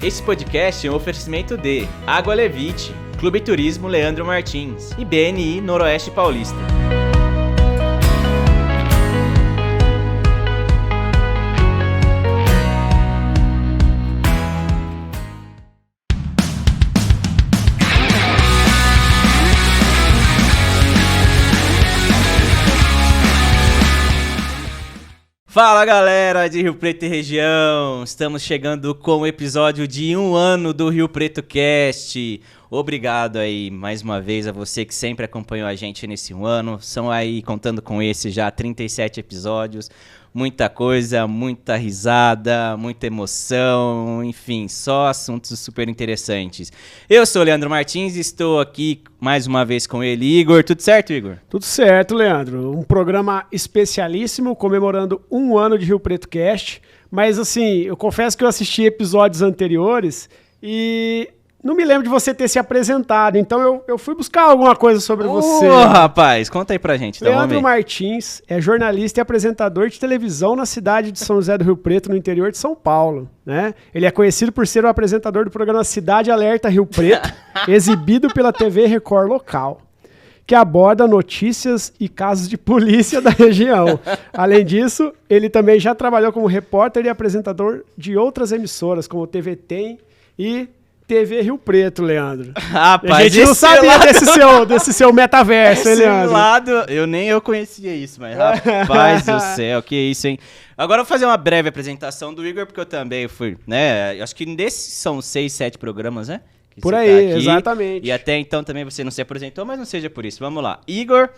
Esse podcast é um oferecimento de Água Levite, Clube Turismo Leandro Martins e BNI Noroeste Paulista. Fala galera de Rio Preto e região, estamos chegando com o episódio de 1 ano do Rio Preto Cast. Obrigado aí mais uma vez a você que sempre acompanhou a gente nesse 1 ano. São aí, contando com esse já 37 episódios, muita coisa, muita risada, muita emoção, enfim, só assuntos super interessantes. Eu sou o Leandro Martins e estou aqui mais uma vez com ele, Igor. Tudo certo, Igor? Tudo certo, Leandro. Um programa especialíssimo comemorando 1 ano de Rio Preto Cast. Mas assim, eu confesso que eu assisti episódios anteriores e não me lembro de você ter se apresentado, então eu fui buscar alguma coisa sobre você. Rapaz, conta aí pra gente. Leandro Martins é jornalista e apresentador de televisão na cidade de São José do Rio Preto, no interior de São Paulo, né? Ele é conhecido por ser o apresentador do programa Cidade Alerta Rio Preto, exibido pela TV Record local, que aborda notícias e casos de polícia da região. Além disso, ele também já trabalhou como repórter e apresentador de outras emissoras, como TV Tem e TV Rio Preto, Leandro. Rapaz, a gente não sabia desse seu metaverso, hein, Leandro? Esse lado, eu conhecia isso, mas rapaz do céu, que isso, hein? Agora eu vou fazer uma breve apresentação do Igor, porque eu também fui, né? Acho que desses são 6, 7 programas, né? Por aí, exatamente. E até então também você não se apresentou, mas não seja por isso. Vamos lá. Igor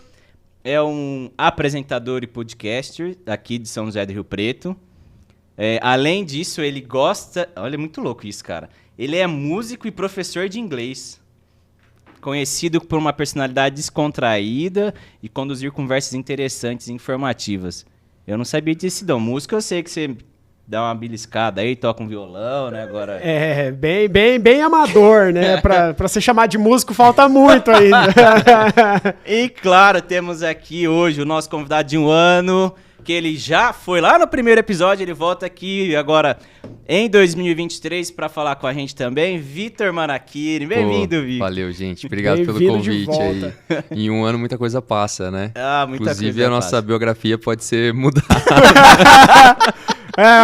é um apresentador e podcaster aqui de São José do Rio Preto. Além disso, ele gosta... Olha, é muito louco isso, cara. Ele é músico e professor de inglês, conhecido por uma personalidade descontraída e conduzir conversas interessantes e informativas. Eu não sabia disso, não. Música eu sei que você dá uma beliscada aí, toca um violão, né? Agora... É, bem amador, né? Pra ser chamado de músico falta muito ainda. E claro, temos aqui hoje o nosso convidado de 1 ano... que ele já foi lá no primeiro episódio, ele volta aqui agora em 2023 para falar com a gente também, Vitor Manachini. Bem-vindo, Vitor. Valeu, gente. Obrigado pelo convite aí. Em 1 ano muita coisa passa, né? Muita Inclusive coisa a nossa biografia pode ser mudada.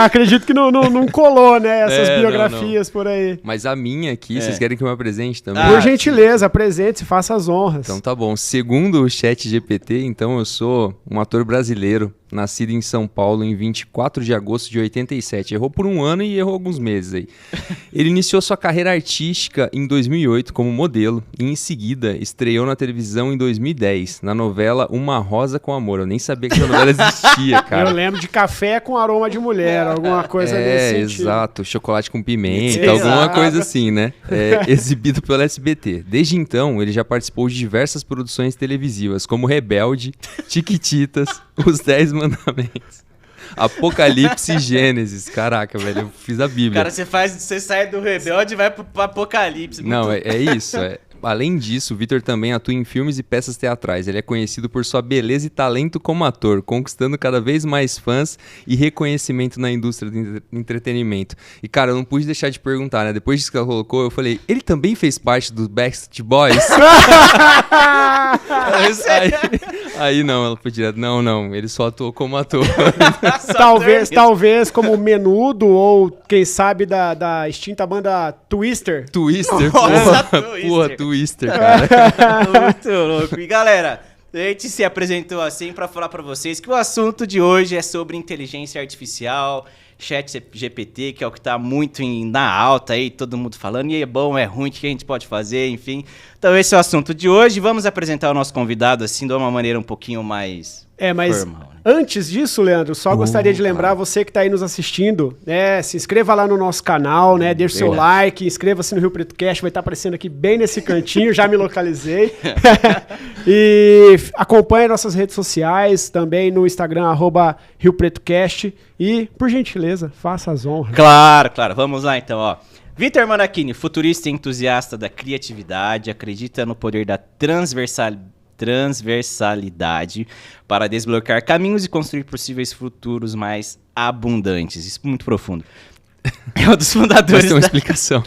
Acredito que não colou, né? Essas biografias não. Por aí. Mas a minha aqui, vocês querem que eu me apresente também? Por gentileza, apresente-se, faça as honras. Então tá bom. Segundo o ChatGPT, então eu sou um ator brasileiro, nascido em São Paulo em 24 de agosto de 87. Errou por 1 ano e errou alguns meses aí. Ele iniciou sua carreira artística em 2008 como modelo e em seguida estreou na televisão em 2010, na novela Uma Rosa com Amor. Eu nem sabia que essa novela existia, cara. Eu lembro de Café com Aroma de Mulher, alguma coisa nesse sentido. Exato. Chocolate com pimenta, alguma coisa assim, né? Exibido pelo SBT. Desde então, ele já participou de diversas produções televisivas, como Rebelde, Chiquititas, Os 10 Mandamentos, Apocalipse e Gênesis. Caraca, velho, eu fiz a Bíblia. Cara, você sai do Rebelde e vai pro Apocalipse. Não, é isso. Além disso, o Vitor também atua em filmes e peças teatrais. Ele é conhecido por sua beleza e talento como ator, conquistando cada vez mais fãs e reconhecimento na indústria do entretenimento. E, cara, eu não pude deixar de perguntar, né? Depois disso que ela colocou, eu falei, ele também fez parte do Backstreet Boys? aí não, ela foi direto, não, ele só atuou como ator. talvez como Menudo ou, quem sabe, da extinta banda Twister. Porra, Twister, cara. Muito louco. E galera, a gente se apresentou assim pra falar pra vocês que o assunto de hoje é sobre inteligência artificial, ChatGPT, que é o que tá muito na alta aí, todo mundo falando, e é bom, é ruim, o que a gente pode fazer, enfim. Então esse é o assunto de hoje. Vamos apresentar o nosso convidado assim de uma maneira um pouquinho mais mas formal, né? Antes disso, Leandro, só gostaria de lembrar você que está aí nos assistindo, né? Se inscreva lá no nosso canal, né? Deixe seu like, inscreva-se no Rio Preto Cast, vai estar aparecendo aqui bem nesse cantinho, já me localizei. E acompanhe nossas redes sociais, também no Instagram, @Rio Preto Cast. E, por gentileza, faça as honras. Claro, vamos lá então, ó. Vitor Manachini, futurista e entusiasta da criatividade, acredita no poder da transversalidade para desbloquear caminhos e construir possíveis futuros mais abundantes. Isso é muito profundo. É um dos fundadores Mas tem uma explicação.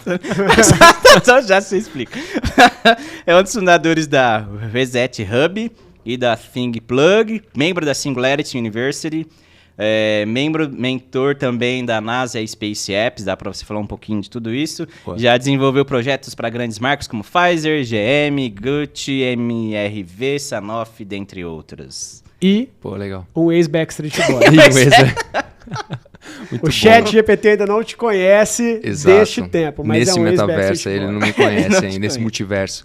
Então já se explica. É um dos fundadores da Reset Hub e da Think Plug, membro da Singularity University, mentor também da NASA e Space Apps, dá para você falar um pouquinho de tudo isso. Pô. Já desenvolveu projetos para grandes marcas como Pfizer, GM, Gucci, MRV, Sanofi, dentre outros. E Pô, legal. um ex-Backstreet Boy. Muito O chat GPT ainda não te conhece deste tempo, mas nesse é um metaverso ex-Backstreet ele Boy. não me conhece Não te ainda, nesse conhece. multiverso.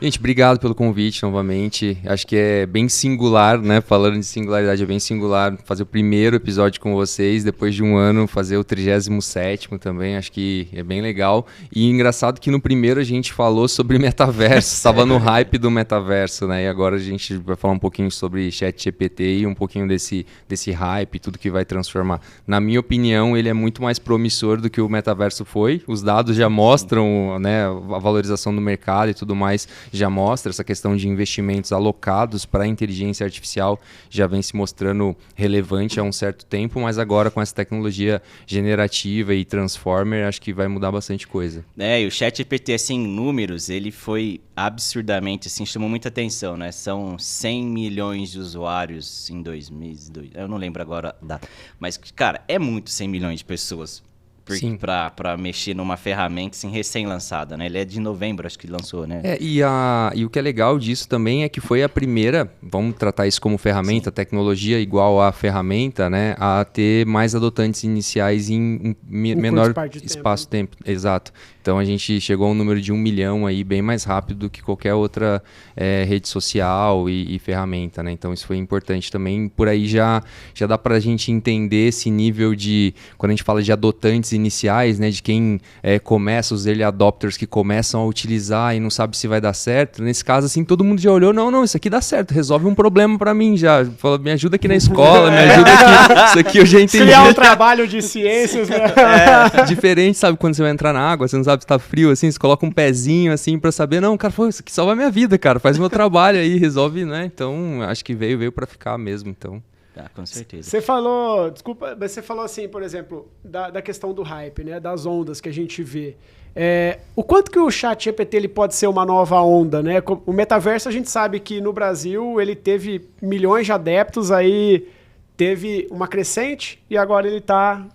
Gente, obrigado pelo convite novamente. Acho que é bem singular, né? Falando de singularidade, é bem singular fazer o primeiro episódio com vocês, depois de um ano fazer o 37º também, acho que é bem legal. E engraçado que no primeiro a gente falou sobre metaverso, estava no hype do metaverso, né? E agora a gente vai falar um pouquinho sobre ChatGPT e um pouquinho desse hype, tudo que vai transformar. Na minha opinião, ele é muito mais promissor do que o metaverso foi. Os dados já mostram, né, a valorização do mercado e tudo mais, já mostra essa questão de investimentos alocados para a inteligência artificial, já vem se mostrando relevante há um certo tempo, mas agora com essa tecnologia generativa e transformer, acho que vai mudar bastante coisa. E o ChatGPT, assim, em números, ele foi absurdamente, assim, chamou muita atenção, né? São 100 milhões de usuários em 2002. Eu não lembro agora a data. Mas, cara, é muito 100 milhões de pessoas Sim. pra mexer numa ferramenta, assim, recém-lançada, né? Ele é de novembro, acho que lançou, né? E o que é legal disso também é que foi a primeira, vamos tratar isso como ferramenta, tecnologia igual a ferramenta, né? A ter mais adotantes iniciais em menor espaço-tempo. Exato. Então a gente chegou a um número de 1 milhão aí bem mais rápido do que qualquer outra rede social e ferramenta, né? Então isso foi importante também. Por aí já dá pra gente entender esse nível de, quando a gente fala de adotantes iniciais, né? De quem começa, os early adopters que começam a utilizar e não sabe se vai dar certo. Nesse caso, assim, todo mundo já olhou, não, isso aqui dá certo, resolve um problema pra mim já. Falou, me ajuda aqui na escola, me ajuda aqui, isso aqui eu já entendi. Criar um trabalho de ciências, né? Diferente, sabe, quando você vai entrar na água, você não sabe se tá frio, assim, você coloca um pezinho, assim, pra saber, não, cara, isso aqui salva a minha vida, cara, faz meu trabalho aí, resolve, né? Então, acho que veio pra ficar mesmo, então. Com certeza. Você falou, desculpa, mas você falou assim, por exemplo, da questão do hype, né? Das ondas que a gente vê. O quanto que o ChatGPT ele pode ser uma nova onda, né? O metaverso, a gente sabe que no Brasil ele teve milhões de adeptos, aí teve uma crescente e agora ele tá,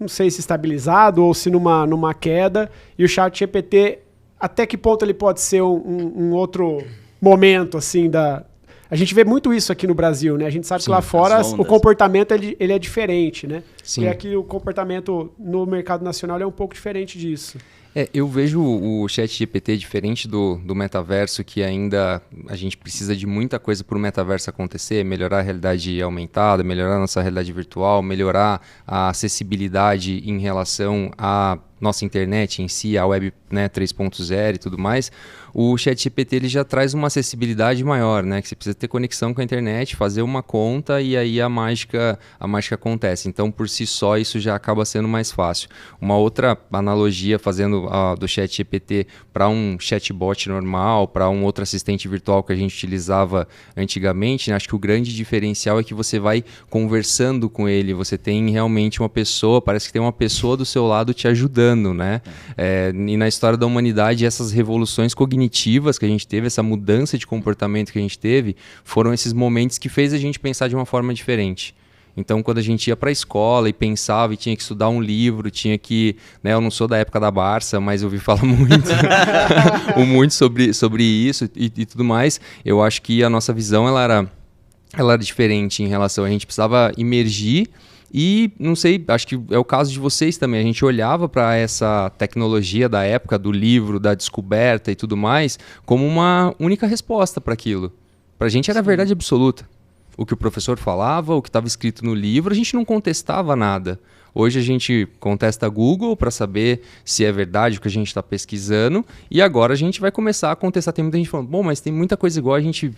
não sei se estabilizado ou se numa queda. E o ChatGPT, até que ponto ele pode ser um outro momento, assim, A gente vê muito isso aqui no Brasil, né? A gente sabe que lá fora o comportamento ele é diferente, né? Sim. E aqui o comportamento no mercado nacional é um pouco diferente disso. Eu vejo o ChatGPT diferente do metaverso, que ainda a gente precisa de muita coisa para o metaverso acontecer, melhorar a realidade aumentada, melhorar a nossa realidade virtual, melhorar a acessibilidade em relação à nossa internet em si, a web, né, 3.0 e tudo mais. O ChatGPT ele já traz uma acessibilidade maior, né? Que você precisa ter conexão com a internet, fazer uma conta e aí a mágica acontece. Então, por si só, isso já acaba sendo mais fácil. Uma outra analogia, fazendo do ChatGPT para um chatbot normal, para um outro assistente virtual que a gente utilizava antigamente, né? Acho que o grande diferencial é que você vai conversando com ele, você tem realmente uma pessoa, parece que tem uma pessoa do seu lado te ajudando, né? E na história da humanidade, essas revoluções cognitivas que a gente teve, essa mudança de comportamento que a gente teve, foram esses momentos que fez a gente pensar de uma forma diferente. Então, quando a gente ia para a escola e pensava e tinha que estudar um livro, tinha que... Né, eu não sou da época da Barça, mas eu ouvi falar muito sobre isso e tudo mais. Eu acho que a nossa visão ela era diferente em relação... A gente precisava imergir e, não sei, acho que é o caso de vocês também. A gente olhava para essa tecnologia da época, do livro, da descoberta e tudo mais, como uma única resposta para aquilo. Para a gente era a verdade absoluta. O que o professor falava, o que estava escrito no livro, a gente não contestava nada. Hoje a gente contesta Google para saber se é verdade o que a gente está pesquisando e agora a gente vai começar a contestar. Tem muita gente falando, bom, mas tem muita coisa igual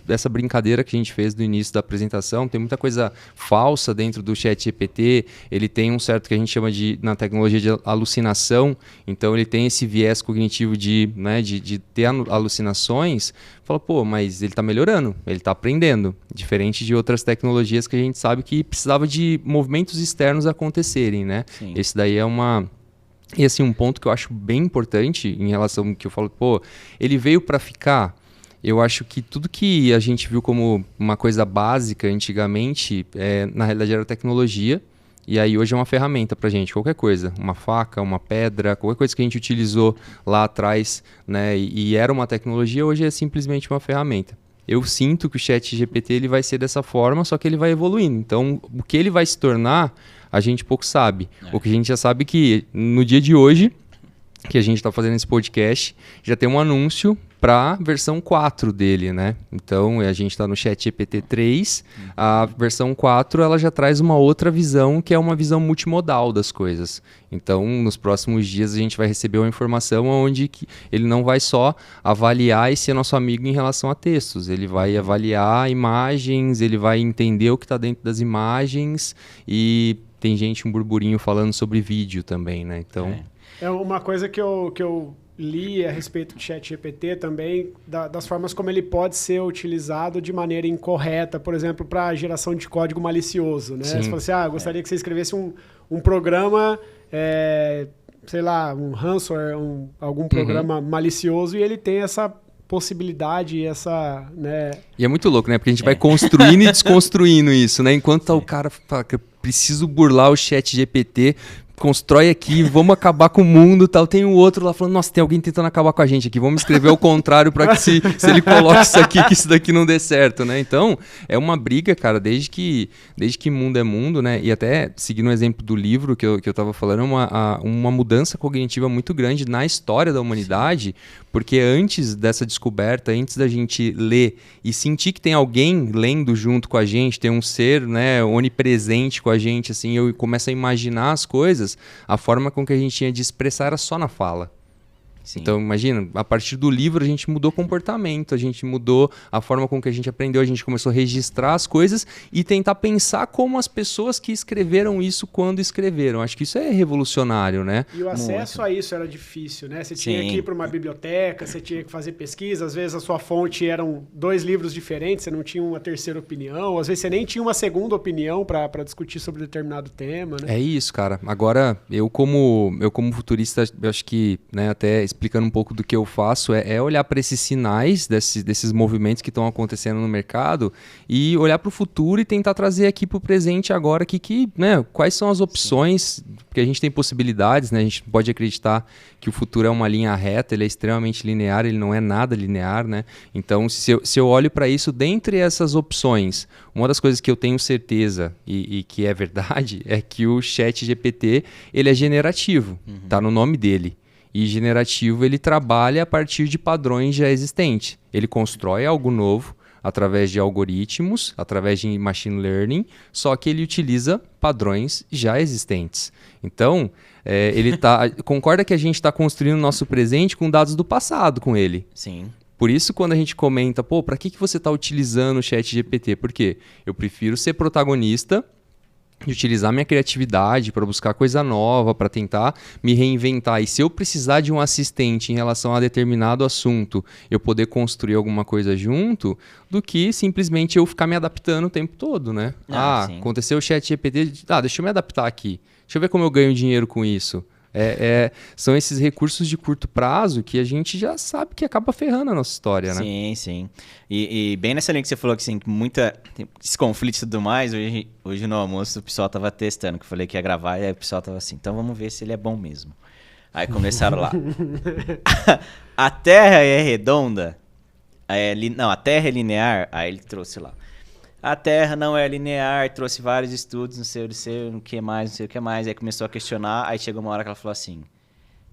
essa brincadeira que a gente fez no início da apresentação, tem muita coisa falsa dentro do ChatGPT, ele tem um certo que a gente chama na tecnologia de alucinação, então ele tem esse viés cognitivo de ter alucinações, fala, pô, mas ele está melhorando, ele está aprendendo, diferente de outras tecnologias que a gente sabe que precisava de movimentos externos acontecerem, né? Sim. Esse daí é E assim, um ponto que eu acho bem importante em relação ao que eu falo, pô, ele veio para ficar. Eu acho que tudo que a gente viu como uma coisa básica antigamente, na realidade era tecnologia, e aí hoje é uma ferramenta pra gente, qualquer coisa, uma faca, uma pedra, qualquer coisa que a gente utilizou lá atrás, né, e era uma tecnologia, hoje é simplesmente uma ferramenta. Eu sinto que o ChatGPT ele vai ser dessa forma, só que ele vai evoluindo. Então, o que ele vai se tornar, a gente pouco sabe. O que a gente já sabe é que no dia de hoje, que a gente está fazendo esse podcast, já tem um anúncio para a versão 4 dele, né? Então, a gente está no ChatGPT 3, a versão 4 ela já traz uma outra visão, que é uma visão multimodal das coisas. Então, nos próximos dias, a gente vai receber uma informação onde que ele não vai só avaliar e ser nosso amigo em relação a textos, ele vai avaliar imagens, ele vai entender o que está dentro das imagens e tem um burburinho falando sobre vídeo também, né? Então... É uma coisa que eu li a respeito do ChatGPT também, das formas como ele pode ser utilizado de maneira incorreta, por exemplo, para geração de código malicioso, né? Você fala assim, eu gostaria que você escrevesse um programa, sei lá, um ransomware, algum programa malicioso, e ele tem essa possibilidade, essa, né? E é muito louco, né? Porque a gente vai construindo e desconstruindo isso, né? Enquanto tá o cara fala que eu preciso burlar o ChatGPT, constrói aqui, vamos acabar com o mundo e tal. Tem o outro lá falando, nossa, tem alguém tentando acabar com a gente aqui, vamos escrever ao contrário para que se ele coloca isso aqui, que isso daqui não dê certo, né? Então, é uma briga, cara, desde que mundo é mundo, né? E até, seguindo o exemplo do livro que eu tava falando, uma mudança cognitiva muito grande na história da humanidade, porque antes dessa descoberta, antes da gente ler e sentir que tem alguém lendo junto com a gente, tem um ser, né, onipresente com a gente, assim, eu começo a imaginar as coisas, a forma com que a gente tinha de expressar era só na fala. Sim. Então, imagina, a partir do livro a gente mudou o comportamento, a gente mudou a forma com que a gente aprendeu, a gente começou a registrar as coisas e tentar pensar como as pessoas que escreveram isso quando escreveram. Acho que isso é revolucionário, né? E o acesso a isso era difícil, né? Você tinha que ir para uma biblioteca, você tinha que fazer pesquisa, às vezes a sua fonte eram 2 livros diferentes, você não tinha uma terceira opinião, às vezes você nem tinha uma segunda opinião para discutir sobre determinado tema, né? É isso, cara. Agora, eu como futurista, eu acho que, né, até explicando um pouco do que eu faço, é olhar para esses sinais desses movimentos que estão acontecendo no mercado e olhar para o futuro e tentar trazer aqui para o presente agora né, quais são as opções, porque a gente tem possibilidades, né, a gente pode acreditar que o futuro é uma linha reta, ele é extremamente linear, ele não é nada linear, né? Então, se eu olho para isso, dentre essas opções, uma das coisas que eu tenho certeza e que é verdade é que o ChatGPT, ele é generativo, tá no nome dele. E generativo, ele trabalha a partir de padrões já existentes. Ele constrói algo novo através de algoritmos, através de machine learning, só que ele utiliza padrões já existentes. Então, ele concorda que a gente está construindo o nosso presente com dados do passado com ele. Sim. Por isso, quando a gente comenta, pô, para que você está utilizando o ChatGPT? Por quê? Eu prefiro ser protagonista de utilizar minha criatividade para buscar coisa nova, para tentar me reinventar. E se eu precisar de um assistente em relação a determinado assunto, eu poder construir alguma coisa junto, do que simplesmente eu ficar me adaptando o tempo todo, né? Aconteceu o ChatGPT, deixa eu me adaptar aqui. Deixa eu ver como eu ganho dinheiro com isso. São esses recursos de curto prazo que a gente já sabe que acaba ferrando a nossa história, né? Sim, sim. E bem nessa linha que você falou que assim, esse conflito e tudo mais, hoje no almoço o pessoal tava testando, que eu falei que ia gravar, e aí o pessoal tava assim, então vamos ver se ele é bom mesmo. Aí começaram lá. A Terra é redonda? Não, a Terra é linear? Aí ele trouxe lá. A Terra não é linear, trouxe vários estudos, não sei o que mais. Aí começou a questionar, aí chegou uma hora que ela falou assim,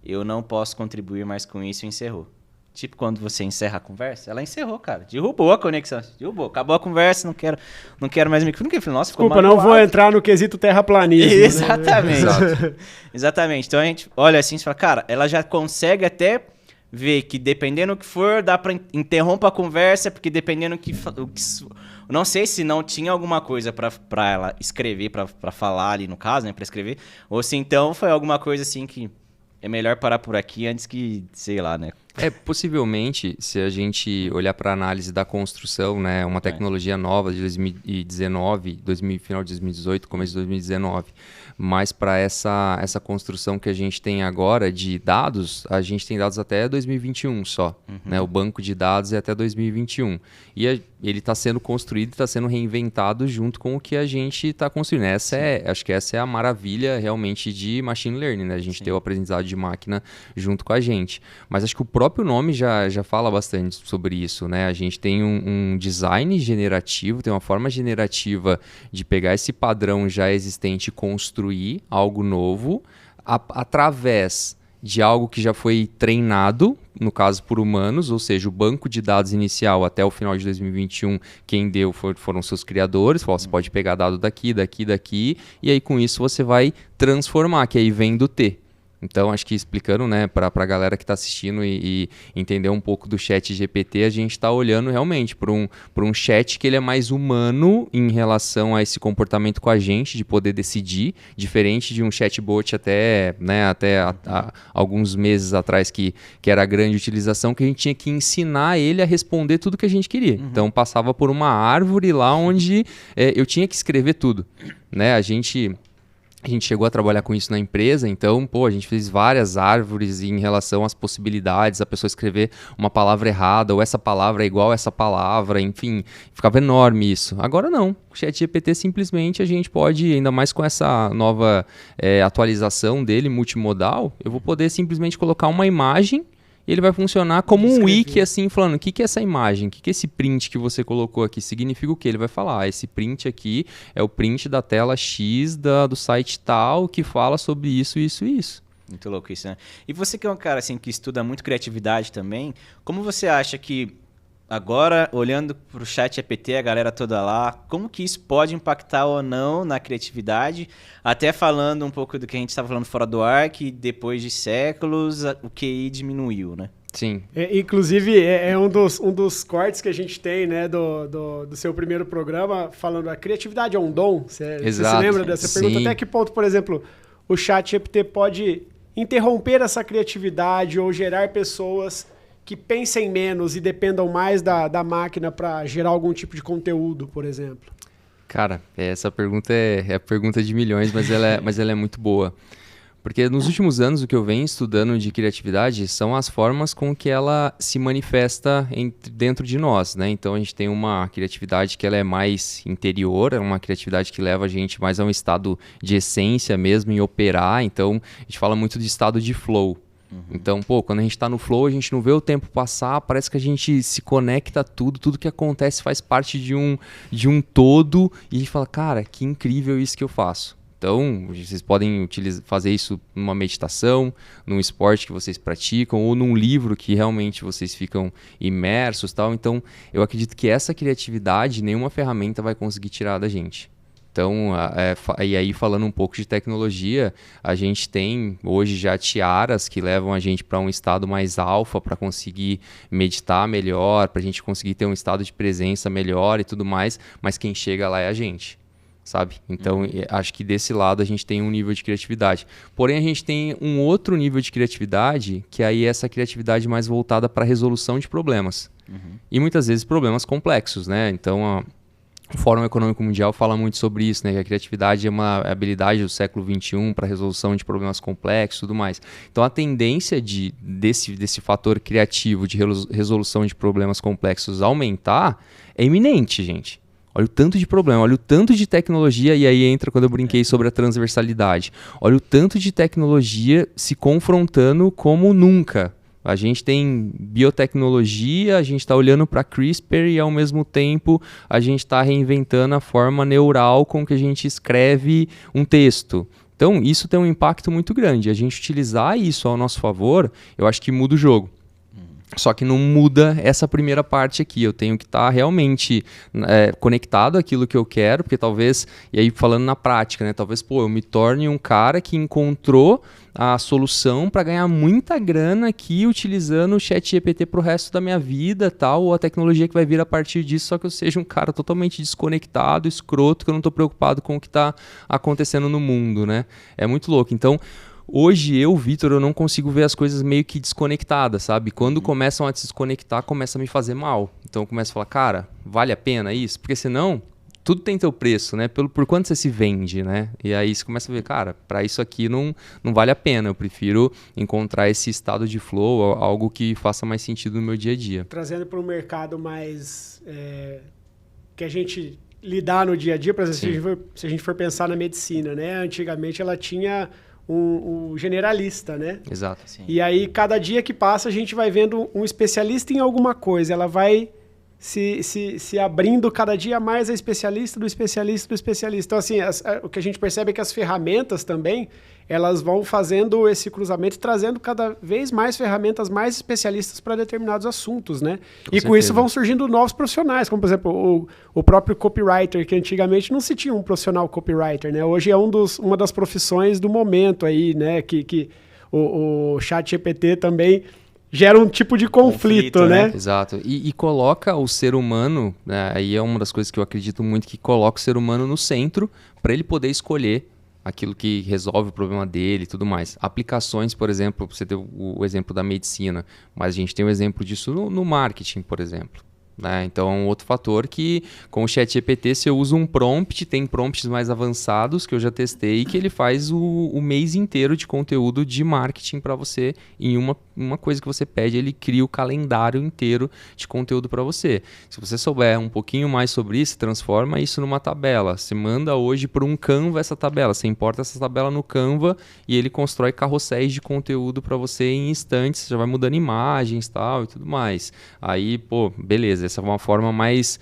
eu não posso contribuir mais com isso e encerrou. Tipo quando você encerra a conversa, ela encerrou, cara. Derrubou a conexão, acabou a conversa, não quero mais me... Nossa, desculpa, não vou entrar no quesito terraplanismo. Exatamente. Né? Exatamente. Então a gente olha assim e fala, cara, ela já consegue até ver que dependendo do que for, dá pra interromper a conversa, porque dependendo do que não sei se não tinha alguma coisa pra ela escrever, pra falar ali no caso, né, pra escrever, ou se então foi alguma coisa assim que é melhor parar por aqui antes que, sei lá, né. Possivelmente, se a gente olhar para a análise da construção, né, uma tecnologia nova de 2019, final de 2018, começo de 2019, mas para essa construção que a gente tem agora de dados, a gente tem dados até 2021 só. Né? O banco de dados é até 2021. E ele está sendo construído, está sendo reinventado junto com o que a gente está construindo. Acho que essa é a maravilha realmente de machine learning, né? A gente ter o aprendizado de máquina junto com a gente. Mas acho que o próprio nome já fala bastante sobre isso, né? A gente tem um design generativo, tem uma forma generativa de pegar esse padrão já existente e construir algo novo através de algo que já foi treinado, no caso por humanos, ou seja, o banco de dados inicial até o final de 2021, quem deu foram seus criadores, você pode pegar dado daqui, e aí com isso você vai transformar, que aí vem do T. Então, acho que explicando, né, para a galera que está assistindo e entender um pouco do chat GPT, a gente está olhando realmente para um chat que ele é mais humano em relação a esse comportamento com a gente, de poder decidir, diferente de um chatbot até alguns meses atrás que era a grande utilização, que a gente tinha que ensinar ele a responder tudo que a gente queria. Então, passava por uma árvore lá onde eu tinha que escrever tudo. Né? A gente chegou a trabalhar com isso na empresa, então, a gente fez várias árvores em relação às possibilidades, a pessoa escrever uma palavra errada, ou essa palavra é igual a essa palavra, enfim, ficava enorme isso. Agora não, o ChatGPT simplesmente a gente pode, ainda mais com essa nova atualização dele, multimodal, eu vou poder simplesmente colocar uma imagem e ele vai funcionar como um wiki, assim, falando, o que é essa imagem? O que é esse print que você colocou aqui? Significa o quê? Ele vai falar, esse print aqui é o print da tela X do site tal, que fala sobre isso, isso e isso. Muito louco isso, né? E você que é um cara, assim, que estuda muito criatividade também, como você acha que, agora, olhando para o chat GPT, a galera toda lá, como que isso pode impactar ou não na criatividade? Até falando um pouco do que a gente estava falando fora do ar, que depois de séculos o QI diminuiu, né? Sim. Inclusive, é um dos cortes que a gente tem, né, do seu primeiro programa, falando a criatividade é um dom. Você se lembra dessa pergunta? Até que ponto, por exemplo, o chat GPT pode interromper essa criatividade ou gerar pessoas que pensem menos e dependam mais da máquina para gerar algum tipo de conteúdo, por exemplo? Cara, essa pergunta é a pergunta de milhões, mas ela é muito boa. Porque nos últimos anos o que eu venho estudando de criatividade são as formas com que ela se manifesta dentro de nós, né? Então a gente tem uma criatividade que ela é mais interior, é uma criatividade que leva a gente mais a um estado de essência mesmo, em operar. Então a gente fala muito de estado de flow. Então, quando a gente está no flow, a gente não vê o tempo passar, parece que a gente se conecta a tudo que acontece faz parte de um todo, e a gente fala, cara, que incrível isso que eu faço. Então, vocês podem fazer isso numa meditação, num esporte que vocês praticam, ou num livro que realmente vocês ficam imersos, tal. Então, eu acredito que essa criatividade nenhuma ferramenta vai conseguir tirar da gente. Então, e aí falando um pouco de tecnologia, a gente tem hoje já tiaras que levam a gente para um estado mais alfa, para conseguir meditar melhor, para a gente conseguir ter um estado de presença melhor e tudo mais, mas quem chega lá é a gente, sabe? Então, acho que desse lado a gente tem um nível de criatividade. Porém, a gente tem um outro nível de criatividade, que aí é essa criatividade mais voltada para a resolução de problemas. E muitas vezes problemas complexos, né? Então, o Fórum Econômico Mundial fala muito sobre isso, né? Que a criatividade é uma habilidade do século XXI para resolução de problemas complexos e tudo mais. Então, a tendência desse fator criativo de resolução de problemas complexos aumentar é iminente, gente. Olha o tanto de problema, olha o tanto de tecnologia, e aí entra quando eu brinquei sobre a transversalidade. Olha o tanto de tecnologia se confrontando como nunca. A gente tem biotecnologia, a gente está olhando para CRISPR e, ao mesmo tempo, a gente está reinventando a forma neural com que a gente escreve um texto. Então, isso tem um impacto muito grande. A gente utilizar isso ao nosso favor, eu acho que muda o jogo. Só que não muda essa primeira parte aqui. Eu tenho que estar realmente conectado àquilo que eu quero, porque talvez, e aí falando na prática, né? Talvez, eu me torne um cara que encontrou a solução para ganhar muita grana aqui utilizando o ChatGPT para o resto da minha vida, tal, ou a tecnologia que vai vir a partir disso, só que eu seja um cara totalmente desconectado, escroto, que eu não estou preocupado com o que está acontecendo no mundo, né? É muito louco. Então, Hoje eu, Vitor, eu não consigo ver as coisas meio que desconectadas, sabe? Quando começam a se desconectar, começa a me fazer mal. Então eu começo a falar, cara, vale a pena isso? Porque senão, tudo tem teu preço, né? Por quanto você se vende, né? E aí você começa a ver, cara, para isso aqui não vale a pena. Eu prefiro encontrar esse estado de flow, algo que faça mais sentido no meu dia a dia. Trazendo para um mercado mais... que a gente lidar no dia a dia, por exemplo, se a gente for pensar na medicina, né? Antigamente ela tinha um generalista, né? Exato. Sim. E aí, cada dia que passa, a gente vai vendo um especialista em alguma coisa. Ela vai se abrindo cada dia mais a especialista do especialista do especialista. Então, assim, o que a gente percebe é que as ferramentas também, elas vão fazendo esse cruzamento e trazendo cada vez mais ferramentas mais especialistas para determinados assuntos, né? Com isso vão surgindo novos profissionais, como, por exemplo, o próprio copywriter, que antigamente não se tinha um profissional copywriter, né? Hoje é uma das profissões do momento aí, né? Que o ChatGPT também gera um tipo de conflito, né? Exato. E coloca o ser humano, né? Aí é uma das coisas que eu acredito muito, que coloca o ser humano no centro para ele poder escolher aquilo que resolve o problema dele e tudo mais. Aplicações, por exemplo, você deu o exemplo da medicina, mas a gente tem um exemplo disso no marketing, por exemplo. Né? Então, outro fator que com o ChatGPT, se eu uso um prompt, tem prompts mais avançados que eu já testei, que ele faz o mês inteiro de conteúdo de marketing para você. Em uma coisa que você pede, ele cria o calendário inteiro de conteúdo para você. Se você souber um pouquinho mais sobre isso, transforma isso numa tabela. Você manda hoje para um Canva essa tabela. Você importa essa tabela no Canva e ele constrói carrosséis de conteúdo para você em instantes. Você já vai mudando imagens e tudo mais. Aí, pô, beleza. Essa é uma forma mais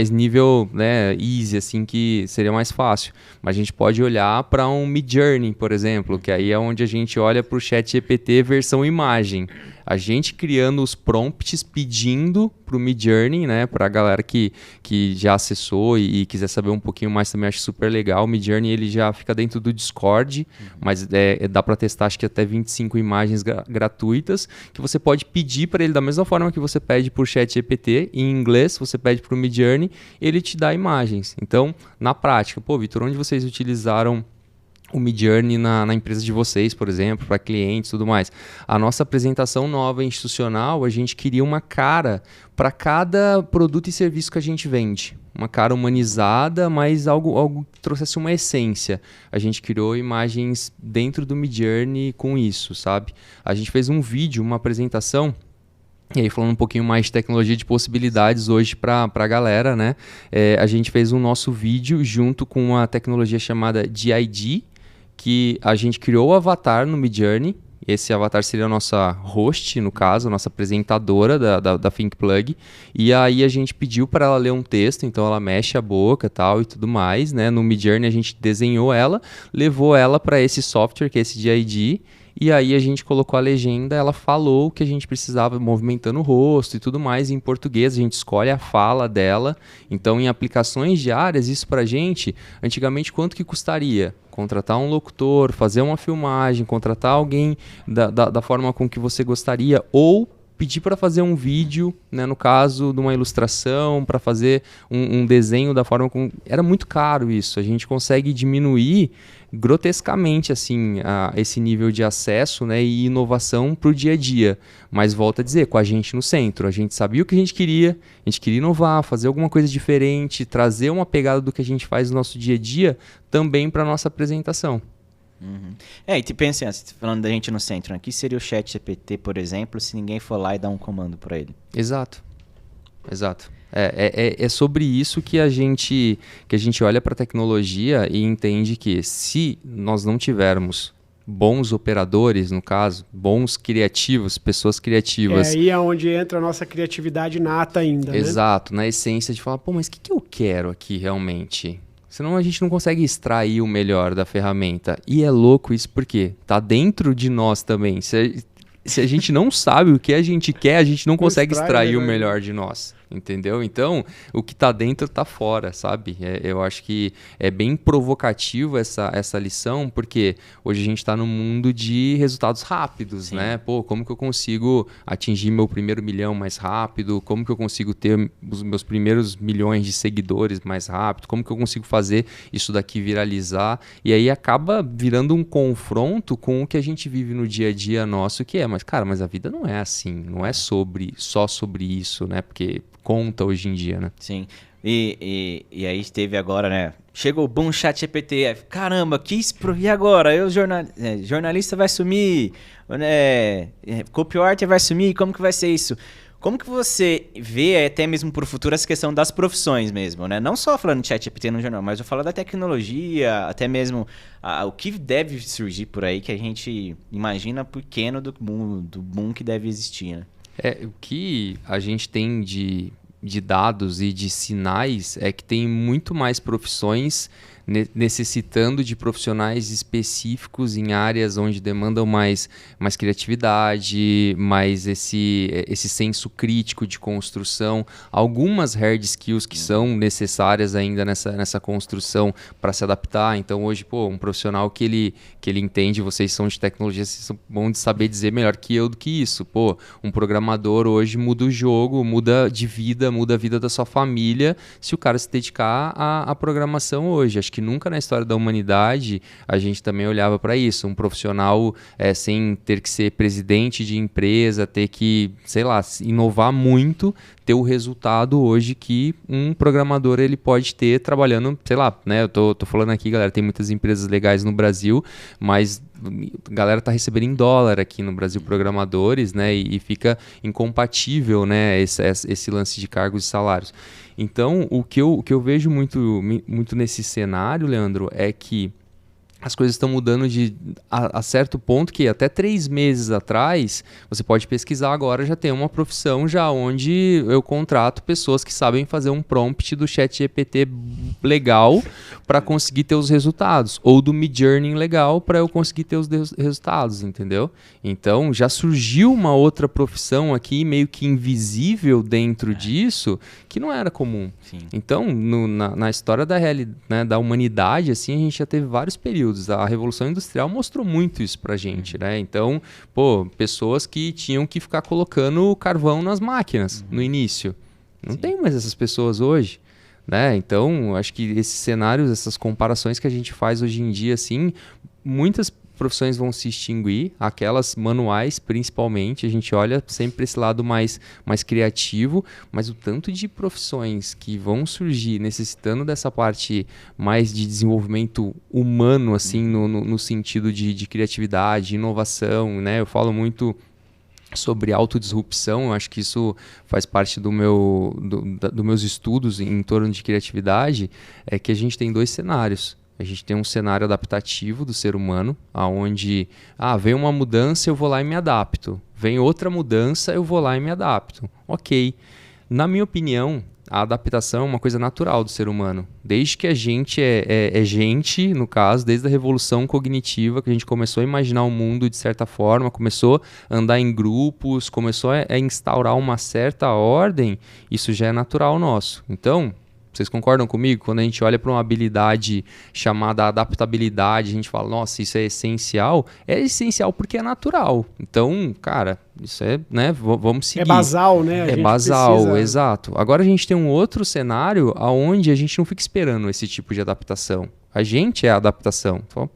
nível, né, easy, assim, que seria mais fácil. Mas a gente pode olhar para um Midjourney, por exemplo, que aí é onde a gente olha para o ChatGPT versão imagem. A gente criando os prompts pedindo para o Midjourney, né, para a galera que já acessou e quiser saber um pouquinho mais também, acho super legal. O Midjourney ele já fica dentro do Discord, mas dá para testar acho que até 25 imagens gratuitas, que você pode pedir para ele da mesma forma que você pede por ChatGPT, em inglês, você pede para o Midjourney, ele te dá imagens. Então, na prática, pô, Vitor, onde vocês utilizaram o Midjourney na empresa de vocês, por exemplo, para clientes e tudo mais? A nossa apresentação nova institucional, a gente queria uma cara para cada produto e serviço que a gente vende. Uma cara humanizada, mas algo que trouxesse uma essência. A gente criou imagens dentro do Midjourney com isso, sabe? A gente fez um vídeo, uma apresentação. E aí, falando um pouquinho mais de tecnologia, de possibilidades hoje para a galera, né? A gente fez um nosso vídeo junto com uma tecnologia chamada DID, que a gente criou o avatar no Midjourney. Esse avatar seria a nossa host, no caso, a nossa apresentadora da ThinkPlug. E aí a gente pediu para ela ler um texto, então ela mexe a boca e tudo mais, né? No Midjourney a gente desenhou ela, levou ela para esse software, que é esse DID. E aí a gente colocou a legenda, ela falou o que a gente precisava, movimentando o rosto e tudo mais. Em português, a gente escolhe a fala dela. Então, em aplicações diárias, isso pra gente, antigamente, quanto que custaria? Contratar um locutor, fazer uma filmagem, contratar alguém da forma com que você gostaria, ou pedir para fazer um vídeo, né, no caso de uma ilustração, para fazer um desenho da forma como... Era muito caro isso. A gente consegue diminuir grotescamente assim, esse nível de acesso, né, e inovação para o dia a dia. Mas volto a dizer, com a gente no centro. A gente sabia o que a gente queria inovar, fazer alguma coisa diferente, trazer uma pegada do que a gente faz no nosso dia a dia também para a nossa apresentação. Uhum. E tu pensa assim, falando da gente no centro, aqui seria o ChatGPT, por exemplo, se ninguém for lá e dar um comando para ele. Exato. É sobre isso que a gente olha para a tecnologia e entende que se nós não tivermos bons operadores, no caso, bons criativos, pessoas criativas... aí é onde entra a nossa criatividade nata ainda, né? Exato, na essência de falar, pô, mas o que eu quero aqui realmente? Senão a gente não consegue extrair o melhor da ferramenta. E é louco isso porque tá dentro de nós também. Se a gente não sabe o que a gente quer, a gente não consegue extrair o melhor de nós. entendeu? Então, o que tá dentro tá fora, sabe? Eu acho que é bem provocativo essa lição, porque hoje a gente tá num mundo de resultados rápidos, né? Pô, como que eu consigo atingir meu primeiro milhão mais rápido? Como que eu consigo ter os meus primeiros milhões de seguidores mais rápido? Como que eu consigo fazer isso daqui viralizar? E aí acaba virando um confronto com o que a gente vive no dia a dia nosso, que é, mas cara, mas a vida não é assim, não é só sobre isso, né? Porque conta hoje em dia, né? Sim. E aí teve agora, né? Chegou o boom ChatGPT. Caramba, e agora? Jornalista vai sumir, né? Copywriter vai sumir, como que vai ser isso? Como que você vê, até mesmo para o futuro, essa questão das profissões mesmo, né? Não só falando de ChatGPT no jornal, mas eu falo da tecnologia, até mesmo o que deve surgir por aí, que a gente imagina pequeno do boom que deve existir, né? O que a gente tem de dados e de sinais é que tem muito mais profissões necessitando de profissionais específicos em áreas onde demandam mais criatividade, mais esse senso crítico de construção, algumas hard skills que são necessárias ainda nessa construção para se adaptar. Então hoje, um profissional que ele entende, vocês são de tecnologia, vocês são bons de saber dizer melhor que eu do que isso. Um programador hoje muda o jogo, muda de vida, muda a vida da sua família se o cara se dedicar à programação hoje. Acho que nunca na história da humanidade a gente também olhava para isso. Um profissional sem ter que ser presidente de empresa, ter que, sei lá, inovar muito, ter o resultado hoje que um programador ele pode ter trabalhando, sei lá, né? Eu tô falando aqui, galera, tem muitas empresas legais no Brasil, mas a galera tá recebendo em dólar aqui no Brasil programadores, né? E fica incompatível, né? Esse lance de cargos e salários. Então, o que eu vejo muito nesse cenário, Leandro, é que as coisas estão mudando a certo ponto que até 3 meses atrás, você pode pesquisar agora, já tem uma profissão já onde eu contrato pessoas que sabem fazer um prompt do ChatGPT legal para conseguir ter os resultados, ou do Midjourney legal para eu conseguir ter os resultados, entendeu? Então, já surgiu uma outra profissão aqui, meio que invisível dentro disso, que não era comum. Sim. Então, na história da humanidade, assim, a gente já teve vários períodos. A Revolução Industrial mostrou muito isso pra gente, né? Então, pessoas que tinham que ficar colocando carvão nas máquinas no início. Não tem mais essas pessoas hoje, né? Então, acho que esses cenários, essas comparações que a gente faz hoje em dia, assim, muitas profissões vão se extinguir, aquelas manuais principalmente, a gente olha sempre para esse lado mais criativo, mas o tanto de profissões que vão surgir necessitando dessa parte mais de desenvolvimento humano, assim, no sentido de criatividade, de inovação, né? Eu falo muito sobre autodisrupção, eu acho que isso faz parte dos meus estudos em torno de criatividade, é que a gente tem 2 cenários. A gente tem um cenário adaptativo do ser humano, onde vem uma mudança, eu vou lá e me adapto. Vem outra mudança, eu vou lá e me adapto. Ok. Na minha opinião, a adaptação é uma coisa natural do ser humano. Desde que a gente é gente, no caso, desde a revolução cognitiva, que a gente começou a imaginar o mundo de certa forma, começou a andar em grupos, começou a instaurar uma certa ordem, isso já é natural nosso. Então, vocês concordam comigo? Quando a gente olha para uma habilidade chamada adaptabilidade, a gente fala, nossa, isso é essencial porque é natural. Então, cara, isso é, né, vamos seguir. É basal, né? É basal, exato. Agora a gente tem um outro cenário onde a gente não fica esperando esse tipo de adaptação. A gente é a adaptação. Fala,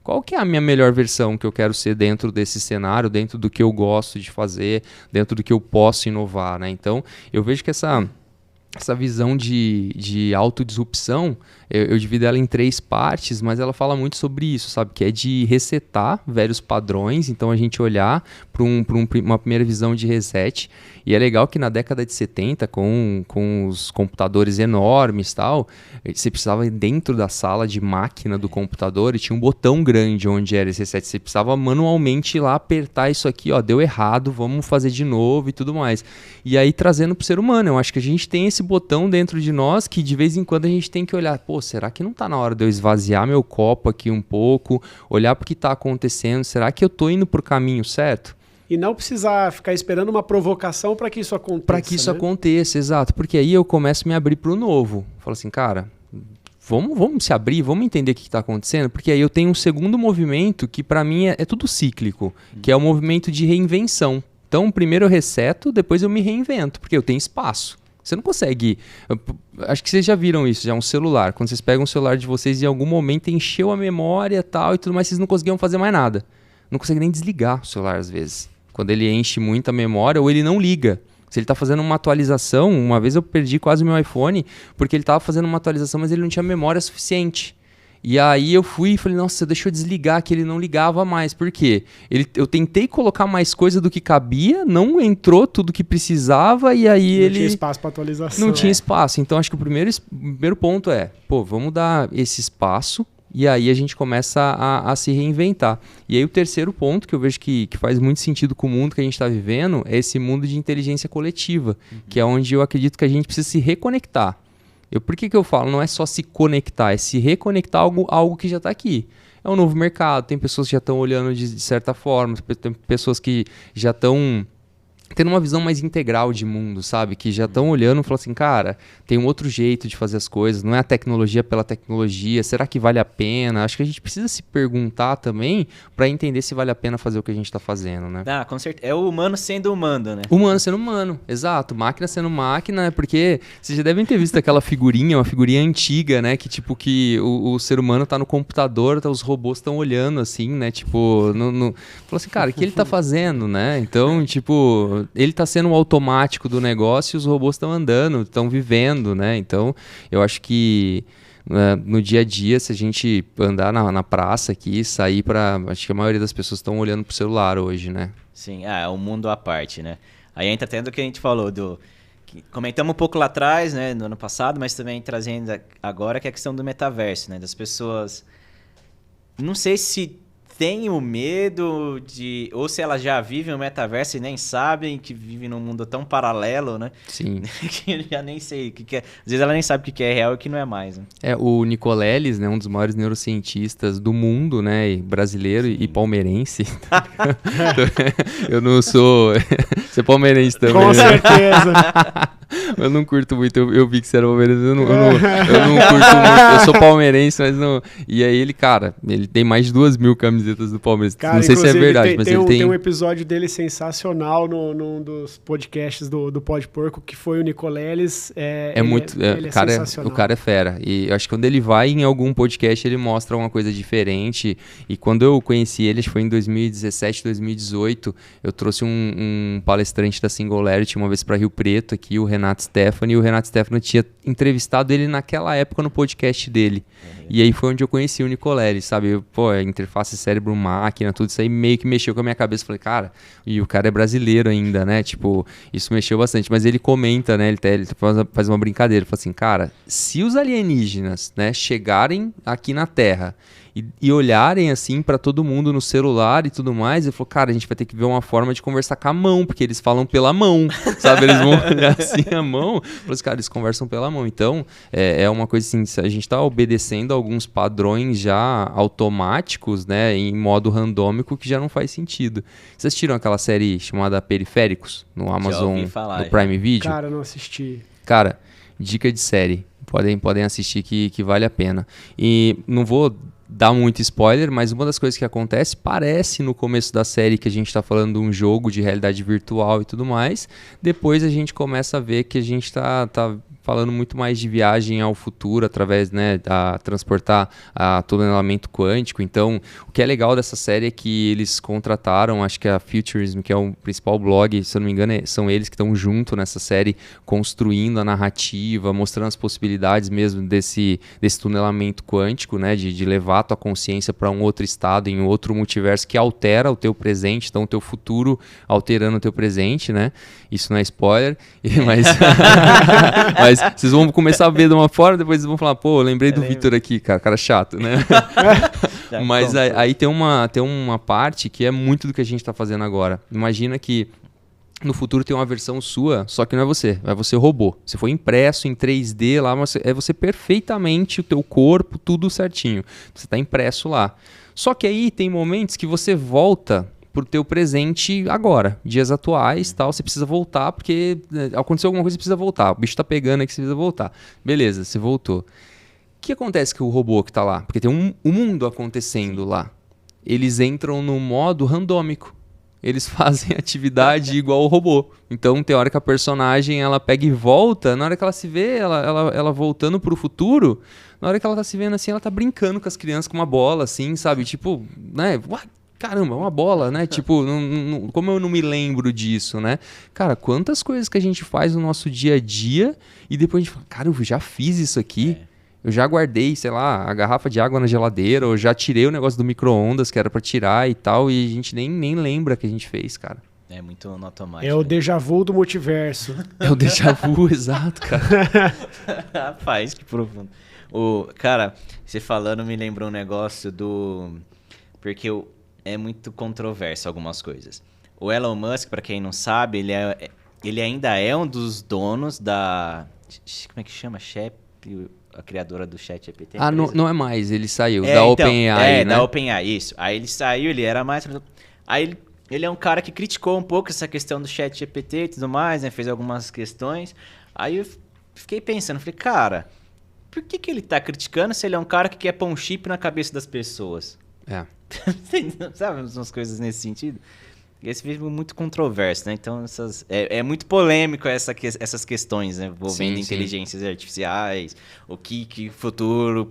qual que é a minha melhor versão que eu quero ser dentro desse cenário, dentro do que eu gosto de fazer, dentro do que eu posso inovar, né? Então, eu vejo que essa visão de autodisrupção, eu divido ela em 3 partes, mas ela fala muito sobre isso, sabe? Que é de resetar velhos padrões, então a gente olhar para uma primeira visão de reset. E é legal que na década de 70, com os computadores enormes e tal, você precisava ir dentro da sala de máquina do computador e tinha um botão grande onde era esse reset. Você precisava manualmente ir lá apertar isso aqui, deu errado, vamos fazer de novo e tudo mais. E aí trazendo para o ser humano, eu acho que a gente tem esse botão dentro de nós que de vez em quando a gente tem que olhar, será que não está na hora de eu esvaziar meu copo aqui um pouco, olhar para o que está acontecendo, será que eu estou indo para o caminho certo? e não precisar ficar esperando uma provocação para que isso aconteça. Para que isso né? aconteça, exato. Porque aí eu começo a me abrir para o novo. Falo assim, cara, vamos se abrir, vamos entender o que está acontecendo, porque aí eu tenho um segundo movimento que para mim é tudo cíclico, que é o movimento de reinvenção. Então, primeiro eu reseto, depois eu me reinvento, porque eu tenho espaço. Você não consegue... Acho que vocês já viram isso, já um celular. Quando vocês pegam o celular de vocês e em algum momento encheu a memória tal, e tudo mais, vocês não conseguiam fazer mais nada. Não conseguem nem desligar o celular às vezes. Quando ele enche muita memória ou ele não liga. Se ele está fazendo uma atualização, uma vez eu perdi quase o meu iPhone, porque ele estava fazendo uma atualização, mas ele não tinha memória suficiente. E aí eu fui e falei, nossa, deixa eu desligar, que ele não ligava mais. Por quê? Eu tentei colocar mais coisa do que cabia, não entrou tudo que precisava e aí não ele... Não tinha espaço para atualização. Não tinha espaço. Então acho que o primeiro ponto é, vamos dar esse espaço e aí a gente começa a se reinventar. E aí o terceiro ponto que eu vejo que faz muito sentido com o mundo que a gente está vivendo é esse mundo de inteligência coletiva, que é onde eu acredito que a gente precisa se reconectar. Por que eu falo? Não é só se conectar, é se reconectar a algo que já está aqui. É um novo mercado, tem pessoas que já estão olhando de certa forma, tem pessoas que já estão tendo uma visão mais integral de mundo, sabe? Que já estão olhando e falam assim, cara, tem um outro jeito de fazer as coisas, não é a tecnologia pela tecnologia, será que vale a pena? Acho que a gente precisa se perguntar também para entender se vale a pena fazer o que a gente está fazendo, né? Ah, com certeza. É o humano sendo humano, né? Humano sendo humano, exato. Máquina sendo máquina, porque vocês já devem ter visto aquela figurinha, uma figurinha antiga, né? Que tipo que o ser humano tá no computador, os robôs estão olhando assim, né? Tipo, falou assim, cara, o que ele tá fazendo, né? Então, tipo... Ele está sendo o automático do negócio e os robôs estão andando, estão vivendo, né? Então, eu acho que no dia a dia, se a gente andar na praça aqui, sair para... Acho que a maioria das pessoas estão olhando pro celular hoje, né? Sim, é um mundo à parte, né? Aí entra até do que a gente falou, comentamos um pouco lá atrás, né, no ano passado, mas também trazendo agora, que é a questão do metaverso, né? Das pessoas... Não sei se... tem o medo de... Ou se elas já vivem o metaverso e nem sabem que vivem num mundo tão paralelo, né? Sim. Que eu já nem sei o que é. Às vezes ela nem sabe o que é real e o que não é mais, né? O Nicoleles, né? Um dos maiores neurocientistas do mundo, né? Brasileiro e palmeirense. Eu não sou... Você é palmeirense também. Com certeza. Eu não curto muito. Eu vi que você era palmeirense. Eu não curto muito. Eu sou palmeirense, mas não... E aí ele, cara, ele tem mais de 2.000 camisetas do Palmeiras. Cara, não sei se é verdade, mas ele tem... Tem um episódio dele sensacional num dos podcasts do Pode Porco, que foi o Nicoleles. O cara é fera. E eu acho que quando ele vai em algum podcast, ele mostra uma coisa diferente. E quando eu conheci ele, acho que foi em 2017, 2018, eu trouxe um palestrante da Singularity uma vez para Rio Preto, aqui, o Renato Stefani. E o Renato Stefani tinha entrevistado ele naquela época no podcast dele. E aí foi onde eu conheci o Nicoleles, sabe? A interface cérebro-máquina, tudo isso aí meio que mexeu com a minha cabeça. Falei, cara, e o cara é brasileiro ainda, né? Tipo, isso mexeu bastante. Mas ele comenta, né? Ele faz uma brincadeira. Ele fala assim, cara, se os alienígenas, né, chegarem aqui na Terra e olharem assim pra todo mundo no celular e tudo mais, ele falou, cara, a gente vai ter que ver uma forma de conversar com a mão, porque eles falam pela mão, sabe? Eles vão olhar assim a mão, falou, cara, eles conversam pela mão. Então, é uma coisa assim, a gente tá obedecendo alguns padrões já automáticos, né, em modo randômico, que já não faz sentido. Vocês assistiram aquela série chamada Periféricos, no Amazon, no Prime Video? Cara, não assisti. Cara, dica de série. Podem assistir que vale a pena. E não vou dar muito spoiler, mas uma das coisas que acontece, parece no começo da série que a gente está falando de um jogo de realidade virtual e tudo mais, depois a gente começa a ver que a gente tá falando muito mais de viagem ao futuro através, né, a transportar a tunelamento quântico. Então, o que é legal dessa série é que eles contrataram, acho que a Futurism, que é o principal blog, se eu não me engano, são eles que estão junto nessa série, construindo a narrativa, mostrando as possibilidades mesmo desse tunelamento quântico, né, de levar a tua consciência para um outro estado, em outro multiverso que altera o teu presente, então o teu futuro alterando o teu presente, né? Isso não é spoiler, mas vocês vão começar a ver de uma forma, depois vocês vão falar, pô, eu lembrei do Vitor aqui, cara chato, né? Mas aí tem uma parte que é muito do que a gente tá fazendo agora. Imagina que no futuro tem uma versão sua, só que não é você robô. Você foi impresso em 3D lá, mas é você perfeitamente, o teu corpo, tudo certinho. Você tá impresso lá. Só que aí tem momentos que você volta pro teu presente agora, dias atuais, tal, você precisa voltar porque aconteceu alguma coisa, você precisa voltar, o bicho tá pegando aí que você precisa voltar. Beleza, você voltou. O que acontece com o robô que tá lá? Porque tem um mundo acontecendo lá. Eles entram no modo randômico. Eles fazem atividade igual o robô. Então, tem hora que a personagem ela pega e volta, na hora que ela se vê, ela voltando pro futuro, na hora que ela tá se vendo assim, ela tá brincando com as crianças com uma bola, assim, sabe? Tipo, né? Caramba, uma bola, né? Tipo, como eu não me lembro disso, né? Cara, quantas coisas que a gente faz no nosso dia a dia e depois a gente fala, cara, eu já fiz isso aqui. Eu já guardei, sei lá, a garrafa de água na geladeira, ou já tirei o negócio do micro-ondas que era pra tirar e tal, e a gente nem lembra que a gente fez, cara. É muito no automático. É o déjà vu do multiverso. É o déjà vu, exato, cara. Rapaz, que profundo. Cara, você falando me lembrou um negócio do... Porque é muito controverso algumas coisas. O Elon Musk, pra quem não sabe, ele ainda é um dos donos da... Como é que chama? A criadora do ChatGPT. Ah, não é mais, ele saiu da OpenAI, né? Da OpenAI, isso. Aí ele saiu, ele era mais... Aí ele é um cara que criticou um pouco essa questão do ChatGPT e tudo mais, né? Fez algumas questões. Aí eu fiquei pensando, falei, cara, por que ele tá criticando se ele é um cara que quer pôr um chip na cabeça das pessoas? Sabe umas coisas nesse sentido? Esse vídeo é muito controverso, né? Então, é muito polêmico essas questões, né? Envolvendo inteligências artificiais, o que futuro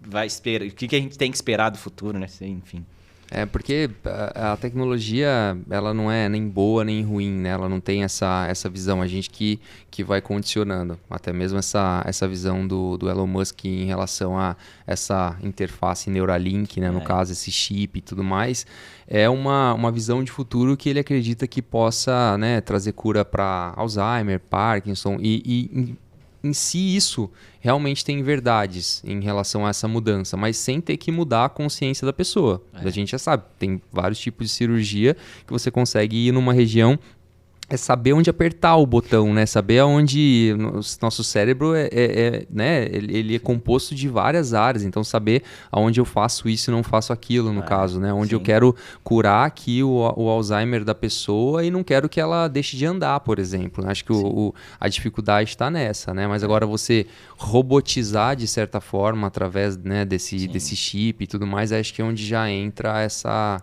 vai esperar, o que a gente tem que esperar do futuro, né? Enfim. Porque a tecnologia, ela não é nem boa nem ruim, né? Ela não tem essa visão, a gente que vai condicionando. Até mesmo essa visão do Elon Musk em relação a essa interface Neuralink, né? No caso, esse chip e tudo mais, é uma visão de futuro que ele acredita que possa, né, trazer cura para Alzheimer, Parkinson e em si isso realmente tem verdades em relação a essa mudança, mas sem ter que mudar a consciência da pessoa. A gente já sabe, tem vários tipos de cirurgia que você consegue ir numa região, saber onde apertar o botão, né? Saber aonde nosso cérebro né? Ele é composto de várias áreas, então saber aonde eu faço isso e não faço aquilo, no caso, né? Onde eu quero curar aqui o Alzheimer da pessoa e não quero que ela deixe de andar, por exemplo. Acho que a dificuldade está nessa, né? Mas agora você robotizar de certa forma através, né, desse chip e tudo mais, acho que é onde já entra essa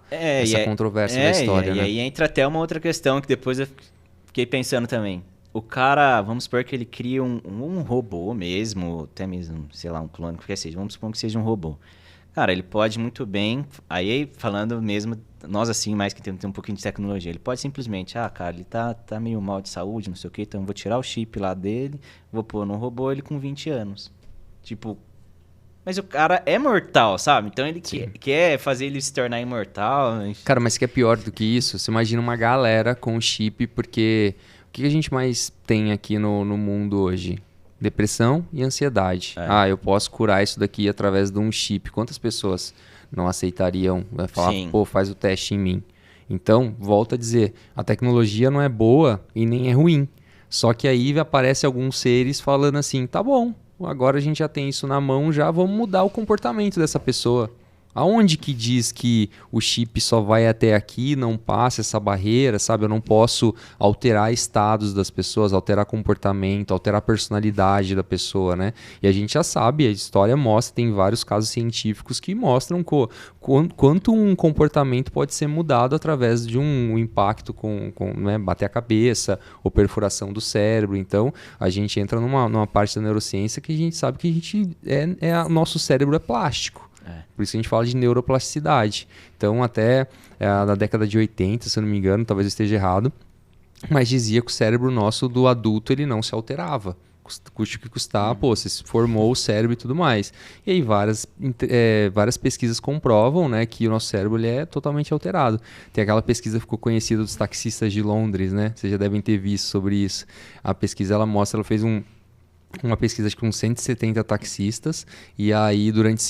controvérsia da história, né? E aí entra até uma outra questão que depois eu fiquei pensando também. O cara, vamos supor que ele cria um robô mesmo, até mesmo, sei lá, um clone, qualquer seja. Vamos supor que seja um robô. Cara, ele pode muito bem, aí falando mesmo, nós assim, mais que tem um pouquinho de tecnologia, ele pode simplesmente, cara, ele tá meio mal de saúde, não sei o que, então eu vou tirar o chip lá dele, vou pôr num robô ele com 20 anos. Tipo, mas o cara é mortal, sabe? Então ele quer fazer ele se tornar imortal. Cara, mas que é pior do que isso, você imagina uma galera com chip, porque o que a gente mais tem aqui no mundo hoje? Depressão e ansiedade. Eu posso curar isso daqui através de um chip. Quantas pessoas não aceitariam falar, pô, faz o teste em mim? Então, volto a dizer, a tecnologia não é boa e nem é ruim. Só que aí aparece alguns seres falando assim, tá bom, agora a gente já tem isso na mão, já vamos mudar o comportamento dessa pessoa. Aonde que diz que o chip só vai até aqui, não passa essa barreira, sabe? Eu não posso alterar estados das pessoas, alterar comportamento, alterar a personalidade da pessoa, né? E a gente já sabe, a história mostra, tem vários casos científicos que mostram quanto um comportamento pode ser mudado através de um impacto com né, bater a cabeça ou perfuração do cérebro. Então, a gente entra numa parte da neurociência que a gente sabe que nosso cérebro é plástico. Por isso a gente fala de neuroplasticidade. Então, até na década de 80, se eu não me engano, talvez eu esteja errado, mas dizia que o cérebro nosso do adulto ele não se alterava. Custe o que custar, você se formou o cérebro e tudo mais. E aí várias pesquisas comprovam, né, que o nosso cérebro ele é totalmente alterado. Tem aquela pesquisa que ficou conhecida dos taxistas de Londres, né? Vocês já devem ter visto sobre isso. A pesquisa ela fez uma pesquisa acho que com 170 taxistas, e aí durante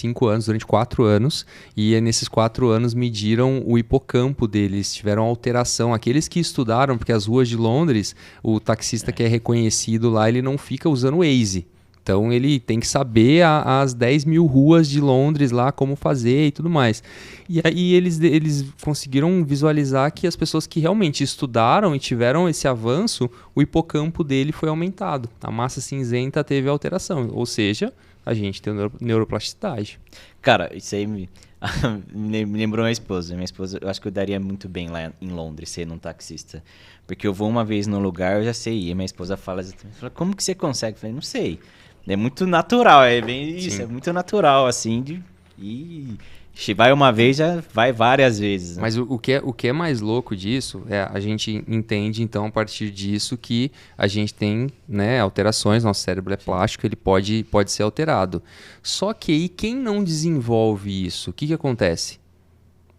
4 anos, e nesses 4 anos mediram o hipocampo deles, tiveram alteração. Aqueles que estudaram, porque as ruas de Londres, o taxista que é reconhecido lá, ele não fica usando o Waze. Então ele tem que saber as 10 mil ruas de Londres lá, como fazer e tudo mais. E aí eles conseguiram visualizar que as pessoas que realmente estudaram e tiveram esse avanço, o hipocampo dele foi aumentado. A massa cinzenta teve alteração, ou seja, a gente tem neuroplasticidade. Cara, isso aí me lembrou minha esposa. Minha esposa, eu acho que eu daria muito bem lá em Londres, sendo um taxista. Porque eu vou uma vez num lugar, eu já sei ir. E minha esposa fala exatamente, como que você consegue? Eu falei, não sei. É muito natural, é bem isso, Sim. é muito natural, assim, e se vai uma vez, já vai várias vezes. Né? Mas o que é mais louco disso, a gente entende, então, a partir disso, que a gente tem, né, alterações, nosso cérebro é plástico, ele pode ser alterado. Só que aí, quem não desenvolve isso, o que acontece?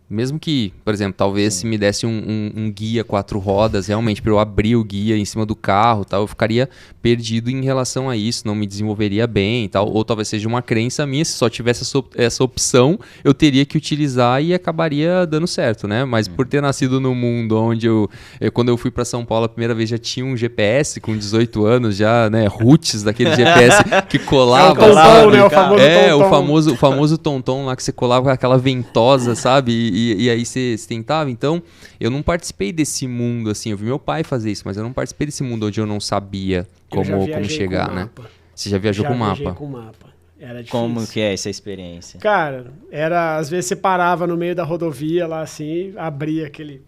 Mesmo que, por exemplo, talvez se me desse um guia 4 rodas, realmente, para eu abrir o guia em cima do carro, tal, eu ficaria perdido em relação a isso, não me desenvolveria bem, tal, ou talvez seja uma crença minha, se só tivesse essa opção, eu teria que utilizar e acabaria dando certo, né? Mas por ter nascido num mundo onde quando eu fui para São Paulo a primeira vez, já tinha um GPS com 18 anos, já, né, roots daquele GPS que colava, Tom, sabe? né? O famoso Tom. O famoso Tom lá que você colava com aquela ventosa, sabe? E aí você tentava. Então, eu não participei desse mundo, assim. Eu vi meu pai fazer isso, mas eu não participei desse mundo onde eu não sabia como chegar, né? Você já viajou com mapa? Viajei com mapa. Era difícil. Como que é essa experiência? Cara, às vezes você parava no meio da rodovia lá, assim, abria aquele...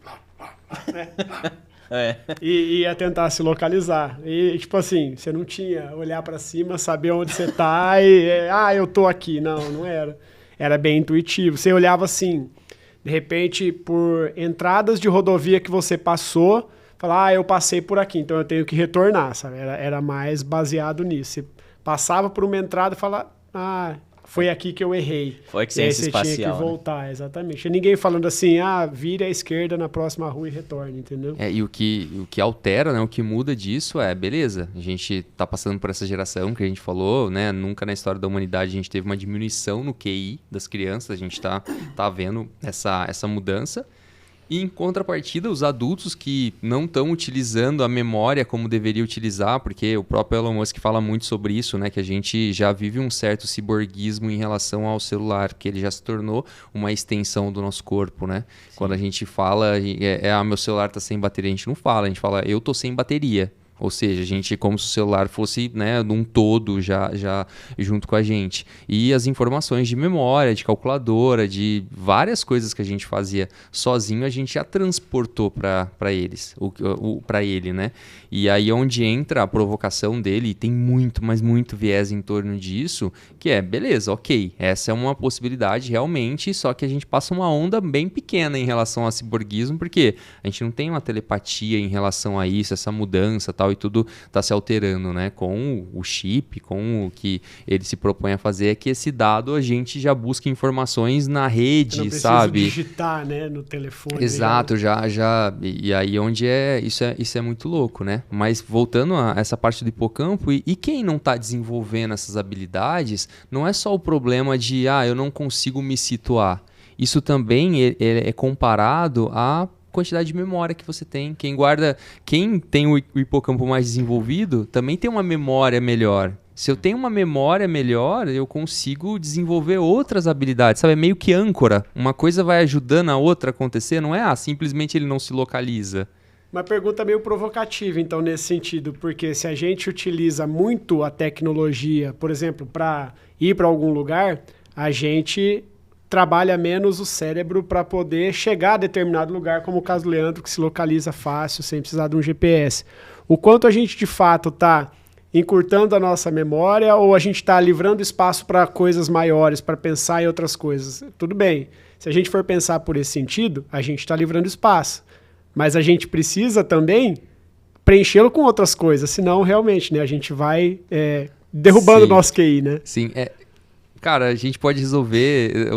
né? E ia tentar se localizar. E, tipo assim, você não tinha olhar pra cima, saber onde você tá e... eu tô aqui. Não era. Era bem intuitivo. Você olhava assim... De repente, por entradas de rodovia que você passou, falar, eu passei por aqui, então eu tenho que retornar, sabe? Era mais baseado nisso. Você passava por uma entrada e falava, foi aqui que eu errei. Foi que ciência espacial, tinha que voltar, exatamente. Tinha ninguém falando assim, vire à esquerda na próxima rua e retorne, entendeu? E o que altera, né, o que muda disso beleza, a gente tá passando por essa geração que a gente falou, né, nunca na história da humanidade a gente teve uma diminuição no QI das crianças, a gente tá vendo essa mudança. E em contrapartida, os adultos que não estão utilizando a memória como deveria utilizar, porque o próprio Elon Musk fala muito sobre isso, né? Que a gente já vive um certo ciborguismo em relação ao celular, que ele já se tornou uma extensão do nosso corpo, né? Sim. Quando a gente fala, meu celular está sem bateria, a gente não fala, a gente fala, eu tô sem bateria. Ou seja, a gente como se o celular fosse, né, num todo já junto com a gente. E as informações de memória, de calculadora, de várias coisas que a gente fazia sozinho, a gente já transportou para ele, né? E aí onde entra a provocação dele, e tem muito, mas muito viés em torno disso, que beleza, ok, essa é uma possibilidade realmente, só que a gente passa uma onda bem pequena em relação ao ciborguismo, porque a gente não tem uma telepatia em relação a isso, essa mudança, tal, e tudo está se alterando, né? Com o chip, com o que ele se propõe a fazer, é que esse dado a gente já busca informações na rede, não sabe? Digitar, né, no telefone. Exato, e aí onde isso é muito louco, né? Mas voltando a essa parte do hipocampo, e quem não está desenvolvendo essas habilidades, não é só o problema de, eu não consigo me situar. Isso também é comparado a quantidade de memória que você tem. Quem tem o hipocampo mais desenvolvido também tem uma memória melhor. Se eu tenho uma memória melhor, eu consigo desenvolver outras habilidades, sabe? É meio que âncora. Uma coisa vai ajudando a outra a acontecer, não é simplesmente ele não se localiza. Uma pergunta meio provocativa, então, nesse sentido, porque se a gente utiliza muito a tecnologia, por exemplo, para ir para algum lugar, a gente trabalha menos o cérebro para poder chegar a determinado lugar, como o caso do Leandro, que se localiza fácil, sem precisar de um GPS. O quanto a gente, de fato, está encurtando a nossa memória ou a gente está livrando espaço para coisas maiores, para pensar em outras coisas? Tudo bem. Se a gente for pensar por esse sentido, a gente está livrando espaço. Mas a gente precisa também preenchê-lo com outras coisas, senão, realmente, né, a gente vai derrubando o nosso QI, né? Sim, cara, a gente pode resolver,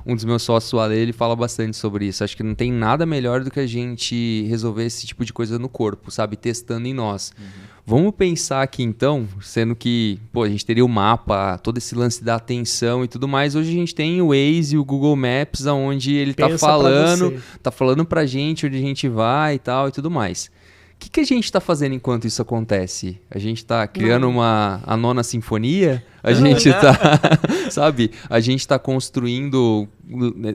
um dos meus sócios, o Ale, ele fala bastante sobre isso. Acho que não tem nada melhor do que a gente resolver esse tipo de coisa no corpo, sabe? Testando em nós. Uhum. Vamos pensar aqui então, sendo que a gente teria o mapa, todo esse lance da atenção e tudo mais. Hoje a gente tem o Waze e o Google Maps, onde ele tá falando pra gente onde a gente vai e tal e tudo mais. O que a gente está fazendo enquanto isso acontece? A gente está criando a nona sinfonia? A gente está, sabe? A gente está construindo,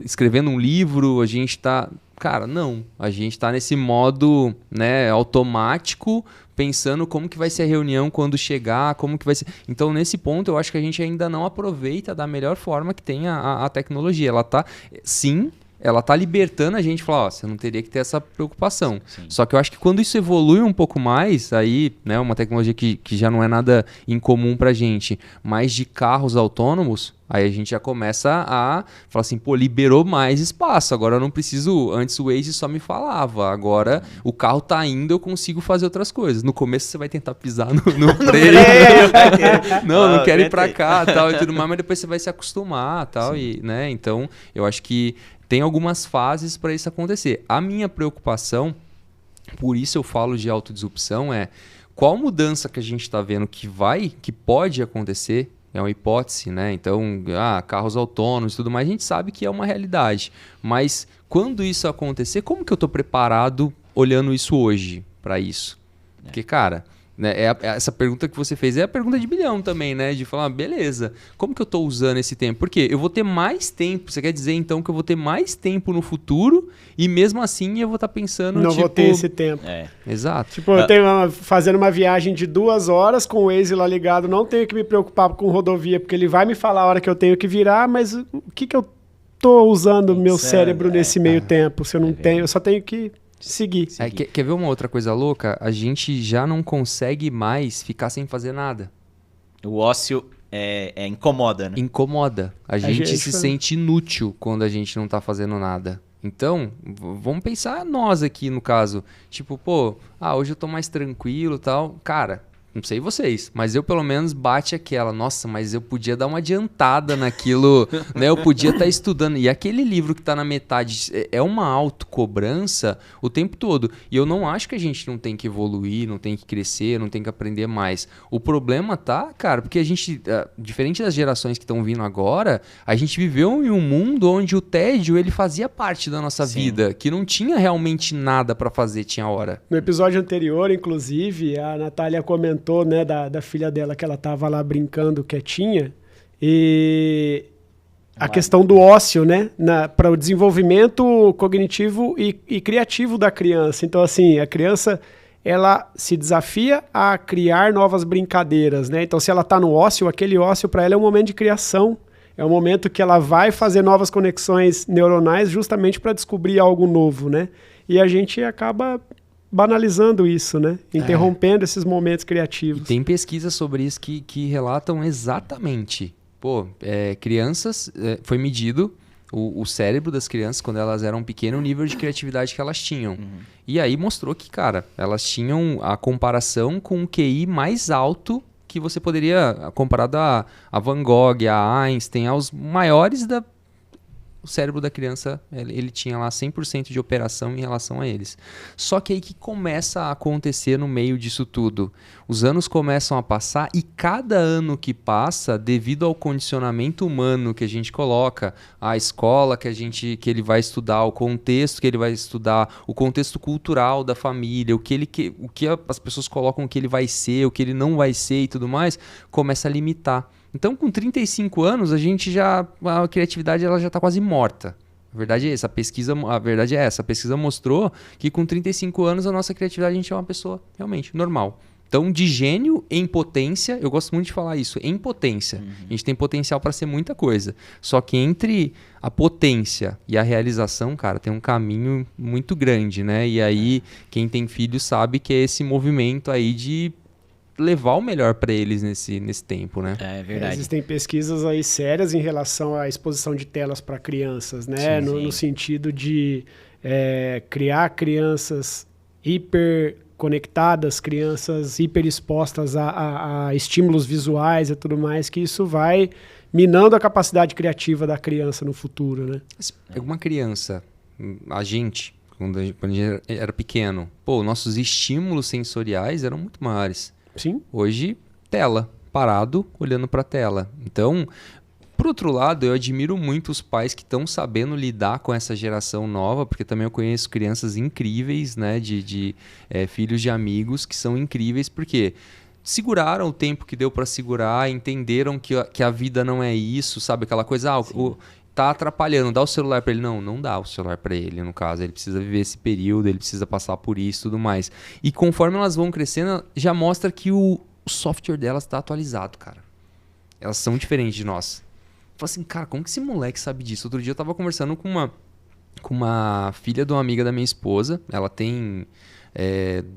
escrevendo um livro? A gente está... Cara, não. A gente está nesse modo, né, automático, pensando como que vai ser a reunião quando chegar, como que vai ser... Então, nesse ponto, eu acho que a gente ainda não aproveita da melhor forma que tem a tecnologia. Ela está, sim... Ela tá libertando a gente, falar, ó, você não teria que ter essa preocupação. Sim. Só que eu acho que quando isso evolui um pouco mais, aí, né, uma tecnologia que já não é nada incomum pra gente, mas de carros autônomos, aí a gente já começa a falar assim, pô, liberou mais espaço, agora eu não preciso, antes o Waze só me falava, agora o carro tá indo, eu consigo fazer outras coisas. No começo você vai tentar pisar no freio, não quero ir pra cá, tal, e tudo mais, mas depois você vai se acostumar, tal, e, né, então eu acho que tem algumas fases para isso acontecer. A minha preocupação, por isso eu falo de autodisrupção, é qual mudança que a gente está vendo que pode acontecer, é uma hipótese, né? Então, carros autônomos e tudo mais, a gente sabe que é uma realidade. Mas quando isso acontecer, como que eu estou preparado olhando isso hoje para isso? Porque, cara... Né, essa pergunta que você fez é a pergunta de bilhão também, né? De falar, beleza, como que eu estou usando esse tempo? Porque eu vou ter mais tempo, você quer dizer então que eu vou ter mais tempo no futuro e mesmo assim eu vou estar pensando, não vou ter esse tempo. Exato. Tipo, eu tenho fazendo uma viagem de 2 horas com o Waze lá ligado, não tenho que me preocupar com rodovia, porque ele vai me falar a hora que eu tenho que virar, mas o que eu tô usando meu cérebro nesse meio tempo? Se eu não tenho, eu só tenho que... Seguir. Quer ver uma outra coisa louca? A gente já não consegue mais ficar sem fazer nada. O ócio incomoda, né? Incomoda. A gente se sente inútil quando a gente não tá fazendo nada. Então, vamos pensar nós aqui no caso. Tipo, pô, hoje eu tô mais tranquilo e tal. Cara, não sei vocês, mas eu pelo menos bate aquela, nossa, mas eu podia dar uma adiantada naquilo, né? Eu podia estar estudando. E aquele livro que está na metade é uma autocobrança o tempo todo. E eu não acho que a gente não tem que evoluir, não tem que crescer, não tem que aprender mais. O problema tá, cara, porque a gente, diferente das gerações que estão vindo agora, a gente viveu em um mundo onde o tédio, ele fazia parte da nossa vida, que não tinha realmente nada para fazer, tinha hora. No episódio anterior, inclusive, a Natália comentou, né, da filha dela, que ela estava lá brincando quietinha, e a questão do ócio, né, para o desenvolvimento cognitivo e criativo da criança. Então, assim, a criança, ela se desafia a criar novas brincadeiras, né? Então, se ela está no ócio, aquele ócio para ela é um momento de criação, é um momento que ela vai fazer novas conexões neuronais justamente para descobrir algo novo, né? E a gente acaba banalizando isso, né? Interrompendo esses momentos criativos. E tem pesquisas sobre isso que relatam exatamente. Pô, crianças, foi medido o cérebro das crianças quando elas eram pequenas, o nível de criatividade que elas tinham. E aí mostrou que, cara, elas tinham a comparação com o QI mais alto que você poderia, comparado a Van Gogh, a Einstein, aos maiores da... O cérebro da criança, ele tinha lá 100% de operação em relação a eles. Só que aí que começa a acontecer no meio disso tudo. Os anos começam a passar e cada ano que passa, devido ao condicionamento humano que a gente coloca, a escola que ele vai estudar, o contexto que ele vai estudar, o contexto cultural da família, o que as pessoas colocam que ele vai ser, o que ele não vai ser e tudo mais, começa a limitar. Então, com 35 anos, a criatividade ela já está quase morta. A verdade é essa. A pesquisa mostrou que com 35 anos a nossa criatividade, a gente é uma pessoa realmente normal. Então, de gênio em potência, eu gosto muito de falar isso, em potência. A gente tem potencial para ser muita coisa. Só que entre a potência e a realização, cara, tem um caminho muito grande, né? E aí, quem tem filho sabe que é esse movimento aí de levar o melhor para eles nesse tempo, né? É verdade. Existem pesquisas aí sérias em relação à exposição de telas para crianças, né? No sentido de criar crianças hiperconectadas, crianças hiperexpostas a estímulos visuais e tudo mais, que isso vai minando a capacidade criativa da criança no futuro, né? Uma criança, a gente, quando a gente era pequeno, nossos estímulos sensoriais eram muito maiores. Sim. Hoje, tela, parado, olhando para a tela. Então, Por outro lado, eu admiro muito os pais que estão sabendo lidar com essa geração nova, porque também eu conheço crianças incríveis, né, de filhos de amigos que são incríveis, porque seguraram o tempo que deu para segurar, entenderam que a vida não é isso, sabe? Aquela coisa, tá atrapalhando, dá o celular para ele. Não dá o celular para ele, no caso. Ele precisa viver esse período, ele precisa passar por isso e tudo mais. E conforme elas vão crescendo, já mostra que o software delas tá atualizado, cara. Elas são diferentes de nós. Fala assim, cara, como que esse moleque sabe disso? Outro dia eu tava conversando com uma filha de uma amiga da minha esposa. Ela tem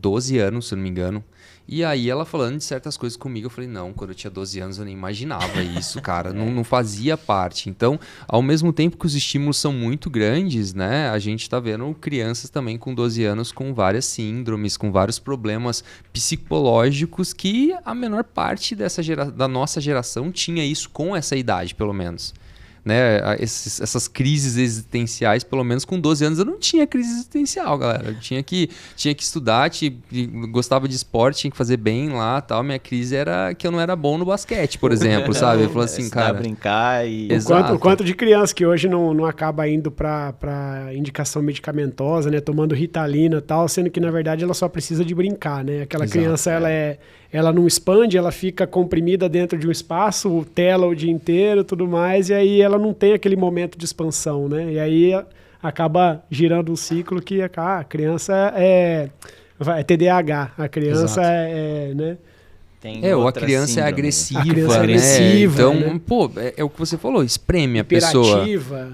12 anos, se eu não me engano. E aí ela falando de certas coisas comigo, eu falei, não, quando eu tinha 12 anos eu nem imaginava isso, cara, não fazia parte. Então, ao mesmo tempo que os estímulos são muito grandes, né, a gente tá vendo crianças também com 12 anos com várias síndromes, com vários problemas psicológicos que a menor parte da nossa geração tinha isso com essa idade, pelo menos. Né, essas crises existenciais, pelo menos com 12 anos eu não tinha crise existencial, galera. Eu tinha que estudar, gostava de esporte, tinha que fazer bem lá, tal. Minha crise era que eu não era bom no basquete, por exemplo, sabe? Eu falei assim, cara, brincar e o quanto de criança que hoje não acaba indo para indicação medicamentosa, né, tomando Ritalina e tal, sendo que na verdade ela só precisa de brincar, né? Aquela criança ela não expande, ela fica comprimida dentro de um espaço, tela o dia inteiro, tudo mais, e aí ela não tem aquele momento de expansão, né? E aí acaba girando um ciclo que a criança é TDAH, a criança né? Ou a criança é agressiva, Então, né? Pô, é o que você falou, espreme a pessoa.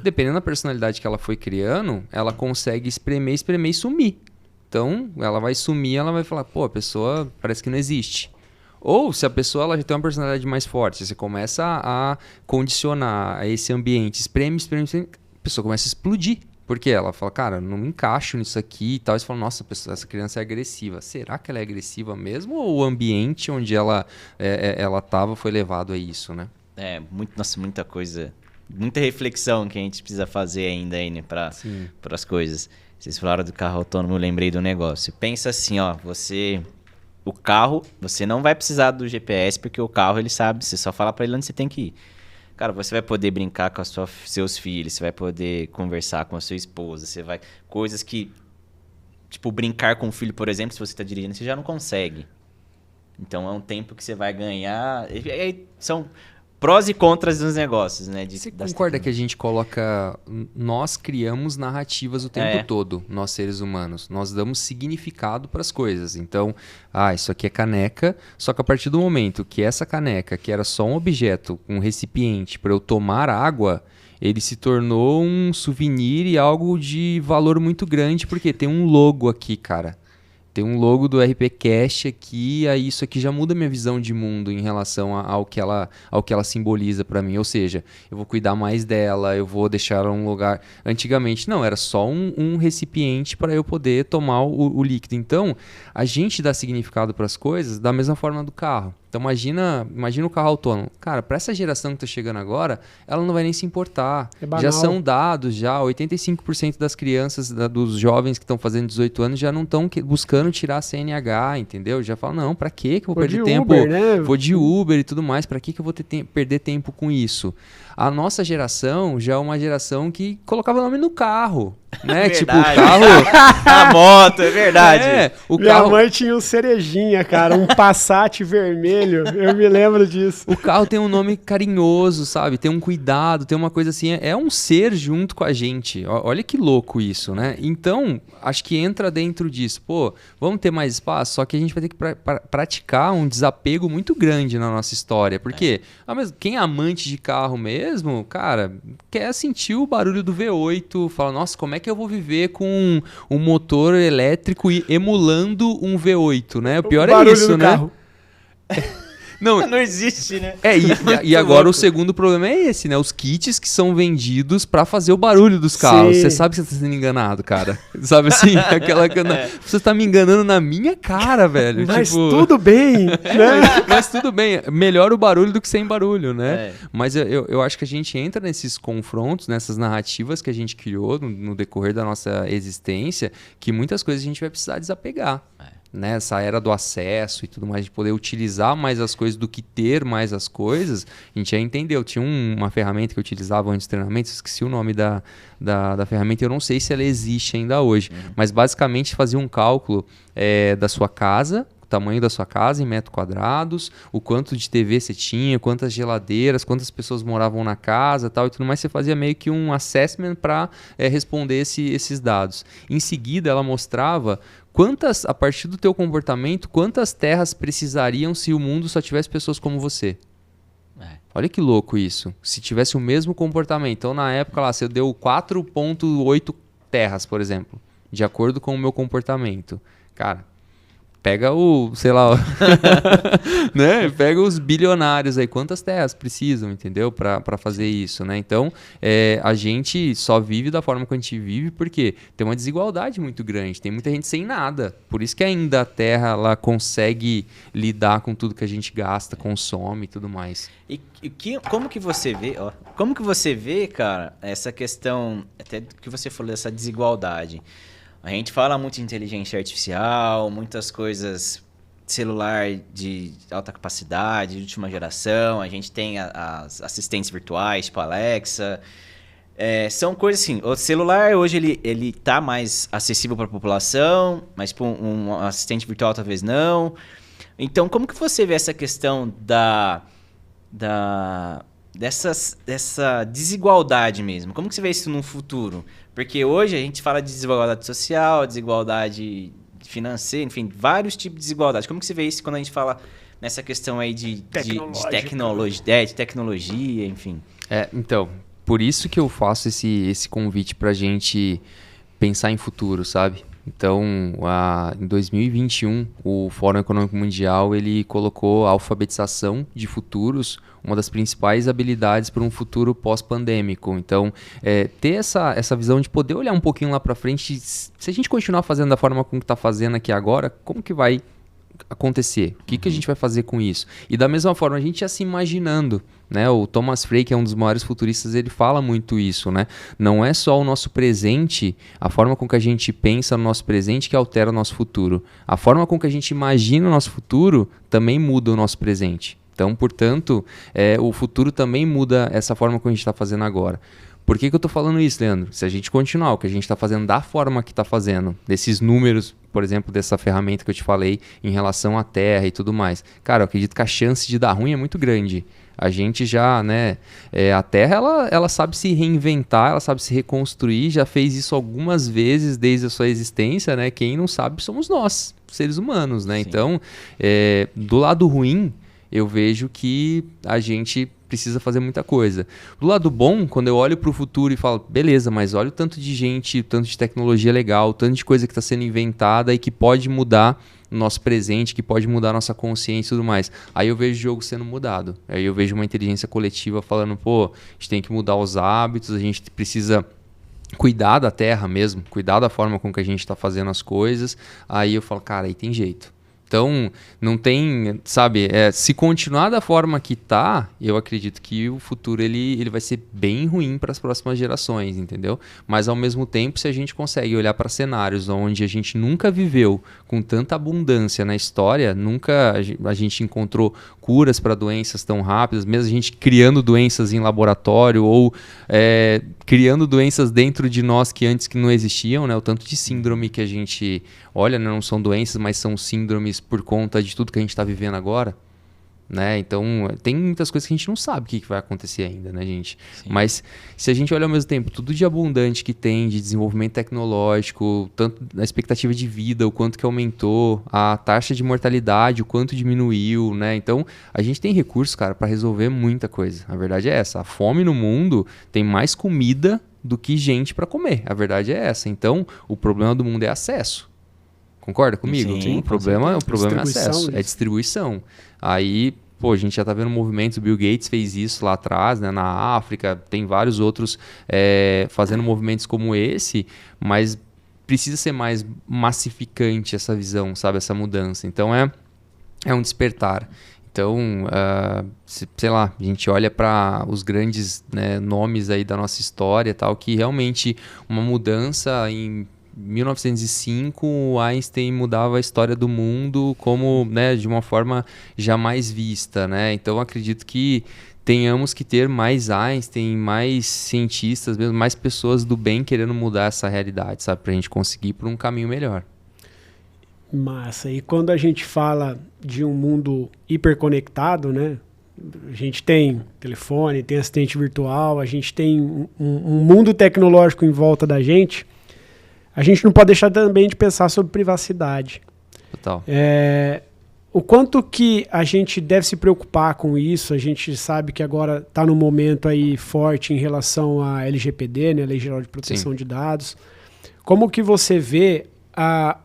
Dependendo da personalidade que ela foi criando, ela consegue espremer e sumir. Então, ela vai sumir, ela vai falar, pô, a pessoa parece que não existe. Ou se a pessoa ela já tem uma personalidade mais forte, você começa a condicionar esse ambiente, espreme, a pessoa começa a explodir. Porque ela fala, cara, não me encaixo nisso aqui e tal. E você fala, nossa, essa criança é agressiva. Será que ela é agressiva mesmo? Ou o ambiente onde ela estava foi levado a isso, né? Muita coisa, muita reflexão que a gente precisa fazer ainda aí, para as coisas. Vocês falaram do carro autônomo, eu lembrei do negócio. Pensa assim, ó, o carro, você não vai precisar do GPS, porque o carro, ele sabe, você só fala pra ele onde você tem que ir. Cara, você vai poder brincar com seus filhos, você vai poder conversar com a sua esposa, coisas que, tipo, brincar com o filho, por exemplo, se você tá dirigindo, você já não consegue. Então é um tempo que você vai ganhar, são prós e contras dos negócios, né? Você concorda que a gente nós criamos narrativas o tempo todo, nós seres humanos. Nós damos significado para as coisas. Então, isso aqui é caneca, só que a partir do momento que essa caneca, que era só um objeto, um recipiente para eu tomar água, ele se tornou um souvenir e algo de valor muito grande, porque tem um logo aqui, cara. Tem um logo do RPCast aqui, aí isso aqui já muda minha visão de mundo em relação ao que ela simboliza para mim. Ou seja, eu vou cuidar mais dela, eu vou deixar ela num lugar... Antigamente, não, era só um recipiente para eu poder tomar o líquido. Então, a gente dá significado para as coisas da mesma forma do carro. Então imagina o carro autônomo. Cara, para essa geração que está chegando agora, ela não vai nem se importar. Já são dados, 85% das crianças, dos jovens que estão fazendo 18 anos já não estão buscando tirar a CNH, entendeu? Já falam, não, para que eu vou perder tempo? Uber, né? Vou de Uber e tudo mais, para que eu vou perder tempo com isso? A nossa geração já é uma geração que colocava o nome no carro. Né? Tipo, o carro... A moto, é verdade. Minha mãe tinha um Cerejinha, cara, um Passat vermelho, eu me lembro disso. O carro tem um nome carinhoso, sabe? Tem um cuidado, tem uma coisa assim, é um ser junto com a gente. Olha que louco isso, né? Então, acho que entra dentro disso. Pô, vamos ter mais espaço, só que a gente vai ter que praticar um desapego muito grande na nossa história. Porque quem é amante de carro mesmo, cara, quer sentir o barulho do V8, fala, nossa, como é que eu vou viver com um motor elétrico e emulando um V8, né? O pior é isso, né? Carro. Não existe, né? E agora o segundo problema é esse, né? Os kits que são vendidos pra fazer o barulho dos carros. Você sabe que você tá sendo enganado, cara. Sabe assim? Você tá me enganando na minha cara, velho. Mas tudo bem, né? Mas tudo bem. Melhor o barulho do que sem barulho, né? Mas eu acho que a gente entra nesses confrontos, nessas narrativas que a gente criou no decorrer da nossa existência, que muitas coisas a gente vai precisar desapegar. né, essa era do acesso e tudo mais, de poder utilizar mais as coisas do que ter mais as coisas, a gente já entendeu. Tinha uma ferramenta que eu utilizava antes do treinamento, esqueci o nome da ferramenta, eu não sei se ela existe ainda hoje, mas basicamente fazia um cálculo da sua casa, o tamanho da sua casa em metros quadrados, o quanto de TV você tinha, quantas geladeiras, quantas pessoas moravam na casa, tal e tudo mais. Você fazia meio que um assessment para responder esses dados. Em seguida, ela mostrava a partir do teu comportamento, quantas terras precisariam se o mundo só tivesse pessoas como você. Olha que louco isso. Se tivesse o mesmo comportamento. Então, na época lá, você deu 4,8 terras, por exemplo, de acordo com o meu comportamento. Cara, pega sei lá, né? Pega os bilionários aí, quantas terras precisam, entendeu? Para fazer isso, né? Então, a gente só vive da forma que a gente vive porque tem uma desigualdade muito grande, tem muita gente sem nada. Por isso que ainda a terra, ela consegue lidar com tudo que a gente gasta, consome e tudo mais. Como que você vê, como que você vê, cara, essa questão, até que você falou dessa desigualdade? A gente fala muito de inteligência artificial, muitas coisas, celular de alta capacidade, de última geração, a gente tem as assistentes virtuais, tipo a Alexa. São coisas assim, o celular hoje ele tá mais acessível para a população, mas tipo, um assistente virtual talvez não. Então, como que você vê essa questão dessa desigualdade mesmo? Como que você vê isso no futuro? Porque hoje a gente fala de desigualdade social, desigualdade financeira, enfim, vários tipos de desigualdade. Como que você vê isso quando a gente fala nessa questão aí de tecnologia, enfim? Então, por isso que eu faço esse convite pra gente pensar em futuro, sabe? Então, em 2021, o Fórum Econômico Mundial ele colocou a alfabetização de futuros uma das principais habilidades para um futuro pós-pandêmico. Então, ter essa visão de poder olhar um pouquinho lá para frente, se a gente continuar fazendo da forma como está fazendo aqui agora, como que vai acontecer? O que a gente vai fazer com isso? E da mesma forma, a gente já se imaginando, né? O Thomas Frey, que é um dos maiores futuristas, ele fala muito isso, né? Não é só o nosso presente, a forma com que a gente pensa no nosso presente que altera o nosso futuro. A forma com que a gente imagina o nosso futuro também muda o nosso presente. Então, portanto, o futuro também muda essa forma como a gente está fazendo agora. Por que eu estou falando isso, Leandro? Se a gente continuar o que a gente está fazendo da forma que está fazendo, desses números, por exemplo, dessa ferramenta que eu te falei em relação à Terra e tudo mais, cara, eu acredito que a chance de dar ruim é muito grande. A gente já, né, a Terra, ela sabe se reinventar, ela sabe se reconstruir, já fez isso algumas vezes desde a sua existência, né? Quem não sabe somos nós, seres humanos, né? Sim. Então, do lado ruim, eu vejo que a gente precisa fazer muita coisa. Do lado bom, quando eu olho para o futuro e falo, beleza, mas olha o tanto de gente, o tanto de tecnologia legal, o tanto de coisa que está sendo inventada e que pode mudar o nosso presente, que pode mudar a nossa consciência e tudo mais. Aí eu vejo o jogo sendo mudado. Aí eu vejo uma inteligência coletiva falando, pô, a gente tem que mudar os hábitos, a gente precisa cuidar da terra mesmo, cuidar da forma com que a gente está fazendo as coisas. Aí eu falo, cara, aí tem jeito. Então, não tem, sabe, se continuar da forma que tá, eu acredito que o futuro ele vai ser bem ruim para as próximas gerações, entendeu? Mas, ao mesmo tempo, se a gente consegue olhar para cenários onde a gente nunca viveu com tanta abundância na história, nunca a gente encontrou curas para doenças tão rápidas, mesmo a gente criando doenças em laboratório ou criando doenças dentro de nós que antes que não existiam, né? O tanto de síndrome que a gente olha, né? Não são doenças, mas são síndromes por conta de tudo que a gente está vivendo agora, né? Então, tem muitas coisas que a gente não sabe o que vai acontecer ainda, né, gente? Sim. Mas, se a gente olha ao mesmo tempo, tudo de abundante que tem, de desenvolvimento tecnológico, tanto a expectativa de vida, o quanto que aumentou, a taxa de mortalidade, o quanto diminuiu, né? Então, a gente tem recursos, cara, para resolver muita coisa. A verdade é essa. A fome no mundo tem mais comida do que gente para comer. A verdade é essa. Então, o problema do mundo é acesso. Concorda comigo? Sim, o problema é acesso, é distribuição. Aí, pô, a gente já está vendo movimentos, o Bill Gates fez isso lá atrás, né, na África, tem vários outros fazendo movimentos como esse, mas precisa ser mais massificante essa visão, sabe, essa mudança. Então, é um despertar. Então, sei lá, a gente olha para os grandes, né, nomes aí da nossa história, tal, que realmente uma mudança em 1905 o Einstein mudava a história do mundo como, né, de uma forma jamais vista, né? Então acredito que tenhamos que ter mais Einstein, mais cientistas, mesmo mais pessoas do bem querendo mudar essa realidade, sabe, para a gente conseguir ir por um caminho melhor. Massa. E quando a gente fala de um mundo hiperconectado, né? A gente tem telefone, tem assistente virtual, a gente tem um mundo tecnológico em volta da gente. A gente não pode deixar também de pensar sobre privacidade. Total. O quanto que a gente deve se preocupar com isso, a gente sabe que agora está num momento aí forte em relação à LGPD, né, Lei Geral de Proteção de Dados. Como que você vê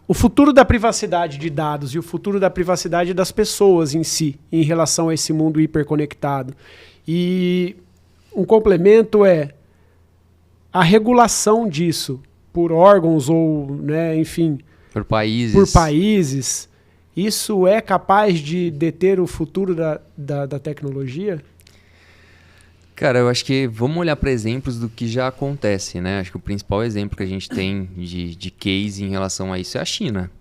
o futuro da privacidade de dados e o futuro da privacidade das pessoas em si, em relação a esse mundo hiperconectado? E um complemento é a regulação disso por órgãos ou, né, enfim, por países. Isso é capaz de deter o futuro da tecnologia? Cara, eu acho que vamos olhar para exemplos do que já acontece, né? Acho que o principal exemplo que a gente tem de case em relação a isso é a China,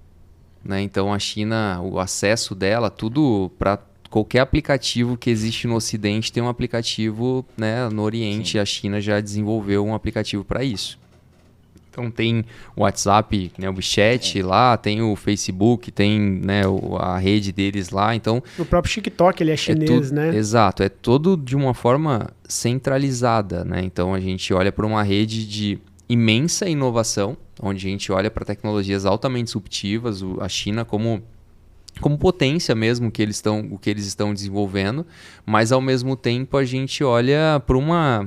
né? Então a China, o acesso dela, tudo para qualquer aplicativo que existe no Ocidente tem um aplicativo, né, no Oriente. Sim. A China já desenvolveu um aplicativo para isso. Então tem o WhatsApp, né, o WeChat lá, tem o Facebook, tem, né, a rede deles lá. Então, o próprio TikTok, ele é chinês, né? Exato, é todo de uma forma centralizada, né? Então a gente olha para uma rede de imensa inovação, onde a gente olha para tecnologias altamente disruptivas, a China como potência mesmo o que eles estão desenvolvendo, mas ao mesmo tempo a gente olha para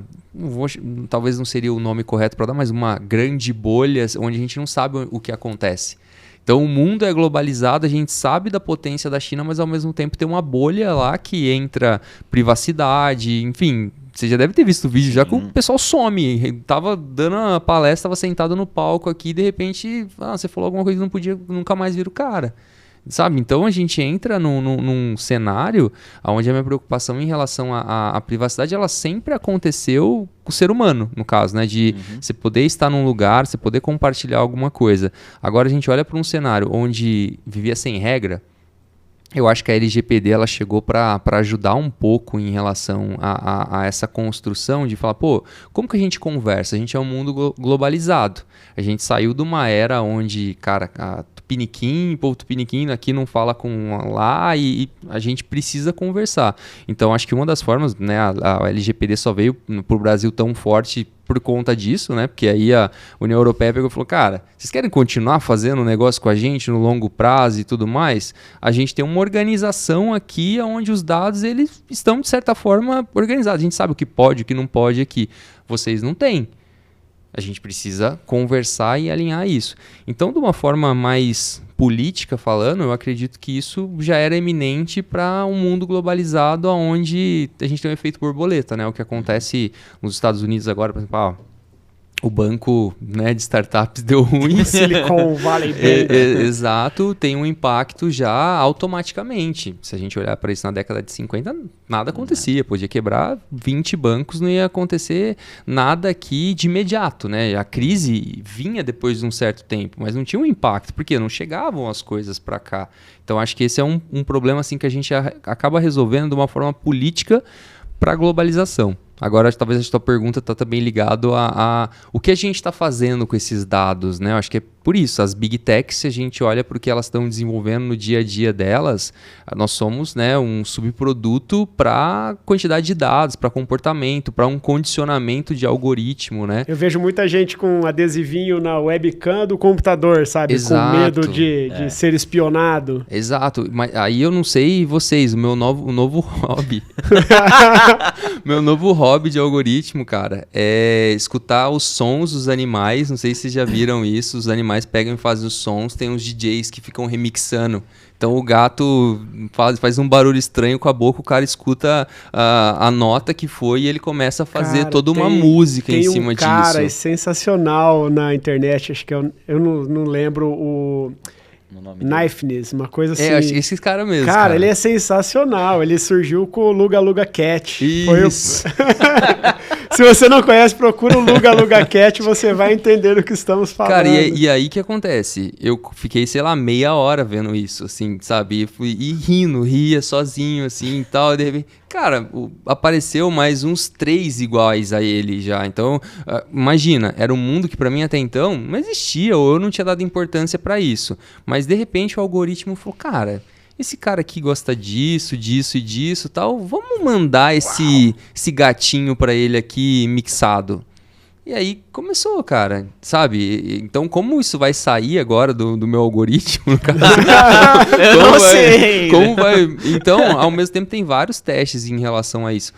talvez não seria o nome correto para dar, mas uma grande bolha onde a gente não sabe o que acontece. Então o mundo é globalizado, a gente sabe da potência da China, mas ao mesmo tempo tem uma bolha lá que entra privacidade, enfim. Você já deve ter visto o vídeo já que o pessoal some. Tava dando a palestra, tava sentado no palco aqui, de repente, você falou alguma coisa e não podia nunca mais vir o cara. Sabe? Então a gente entra num cenário onde a minha preocupação em relação à privacidade, ela sempre aconteceu com o ser humano, no caso, né? De você poder estar num lugar, você poder compartilhar alguma coisa. Agora a gente olha para um cenário onde vivia sem regra. Eu acho que a LGPD ela chegou para ajudar um pouco em relação a essa construção de falar, pô, como que a gente conversa? A gente é um mundo globalizado. A gente saiu de uma era onde, cara, povo tupiniquim aqui não fala com lá e a gente precisa conversar. Então, acho que uma das formas, né, a LGPD só veio para o Brasil tão forte por conta disso, né? Porque aí a União Europeia pegou e falou, cara, vocês querem continuar fazendo negócio com a gente no longo prazo e tudo mais? A gente tem uma organização aqui onde os dados eles estão, de certa forma, organizados. A gente sabe o que pode, o que não pode aqui. Vocês não têm. A gente precisa conversar e alinhar isso. Então, de uma forma mais política falando, eu acredito que isso já era eminente para um mundo globalizado onde a gente tem um efeito borboleta, né? O que acontece nos Estados Unidos agora, por exemplo, o banco, né, de startups deu ruim. Silicon Valley Bank. Exato, tem um impacto já automaticamente. Se a gente olhar para isso na década de 50, nada acontecia. Podia quebrar 20 bancos, não ia acontecer nada aqui de imediato, né? A crise vinha depois de um certo tempo, mas não tinha um impacto, porque não chegavam as coisas para cá. Então acho que esse é um problema assim, que a gente acaba resolvendo de uma forma política para a globalização. Agora, talvez a tua pergunta está também ligado a o que a gente está fazendo com esses dados, né? Eu acho que é por isso, as Big Techs, se a gente olha para o que elas estão desenvolvendo no dia a dia delas, nós somos, né, um subproduto para quantidade de dados, para comportamento, para um condicionamento de algoritmo, né? Eu vejo muita gente com adesivinho na webcam do computador, sabe? Exato. Com medo de ser espionado. Exato. Mas aí eu não sei vocês, o novo hobby. Meu novo hobby de algoritmo, cara, é escutar os sons dos animais. Não sei se vocês já viram isso. Os animais pegam e fazem os sons. Tem uns DJs que ficam remixando. Então o gato faz um barulho estranho com a boca, o cara escuta a nota que foi e ele começa a fazer toda uma música em cima disso. Tem um cara sensacional na internet, acho que eu não lembro o Knifeness, uma coisa assim. Acho que esse cara mesmo. Cara, ele é sensacional. Ele surgiu com o Luga Luga Cat. Isso. Se você não conhece, procura o Luga Cat, você vai entender o que estamos falando. Cara, e aí que acontece? Eu fiquei, sei lá, meia hora vendo isso, assim, sabe? E ria sozinho, assim, e tal. E de repente, cara, apareceu mais uns 3 iguais a ele já. Então, imagina, era um mundo que pra mim até então não existia, ou eu não tinha dado importância pra isso. Mas, de repente, o algoritmo falou, cara... Esse cara aqui gosta disso, disso e disso, tal. Vamos mandar esse gatinho pra ele aqui mixado. E aí começou, cara, sabe? Então, como isso vai sair agora do meu algoritmo? Eu não sei. Como vai? Então, ao mesmo tempo, tem vários testes em relação a isso.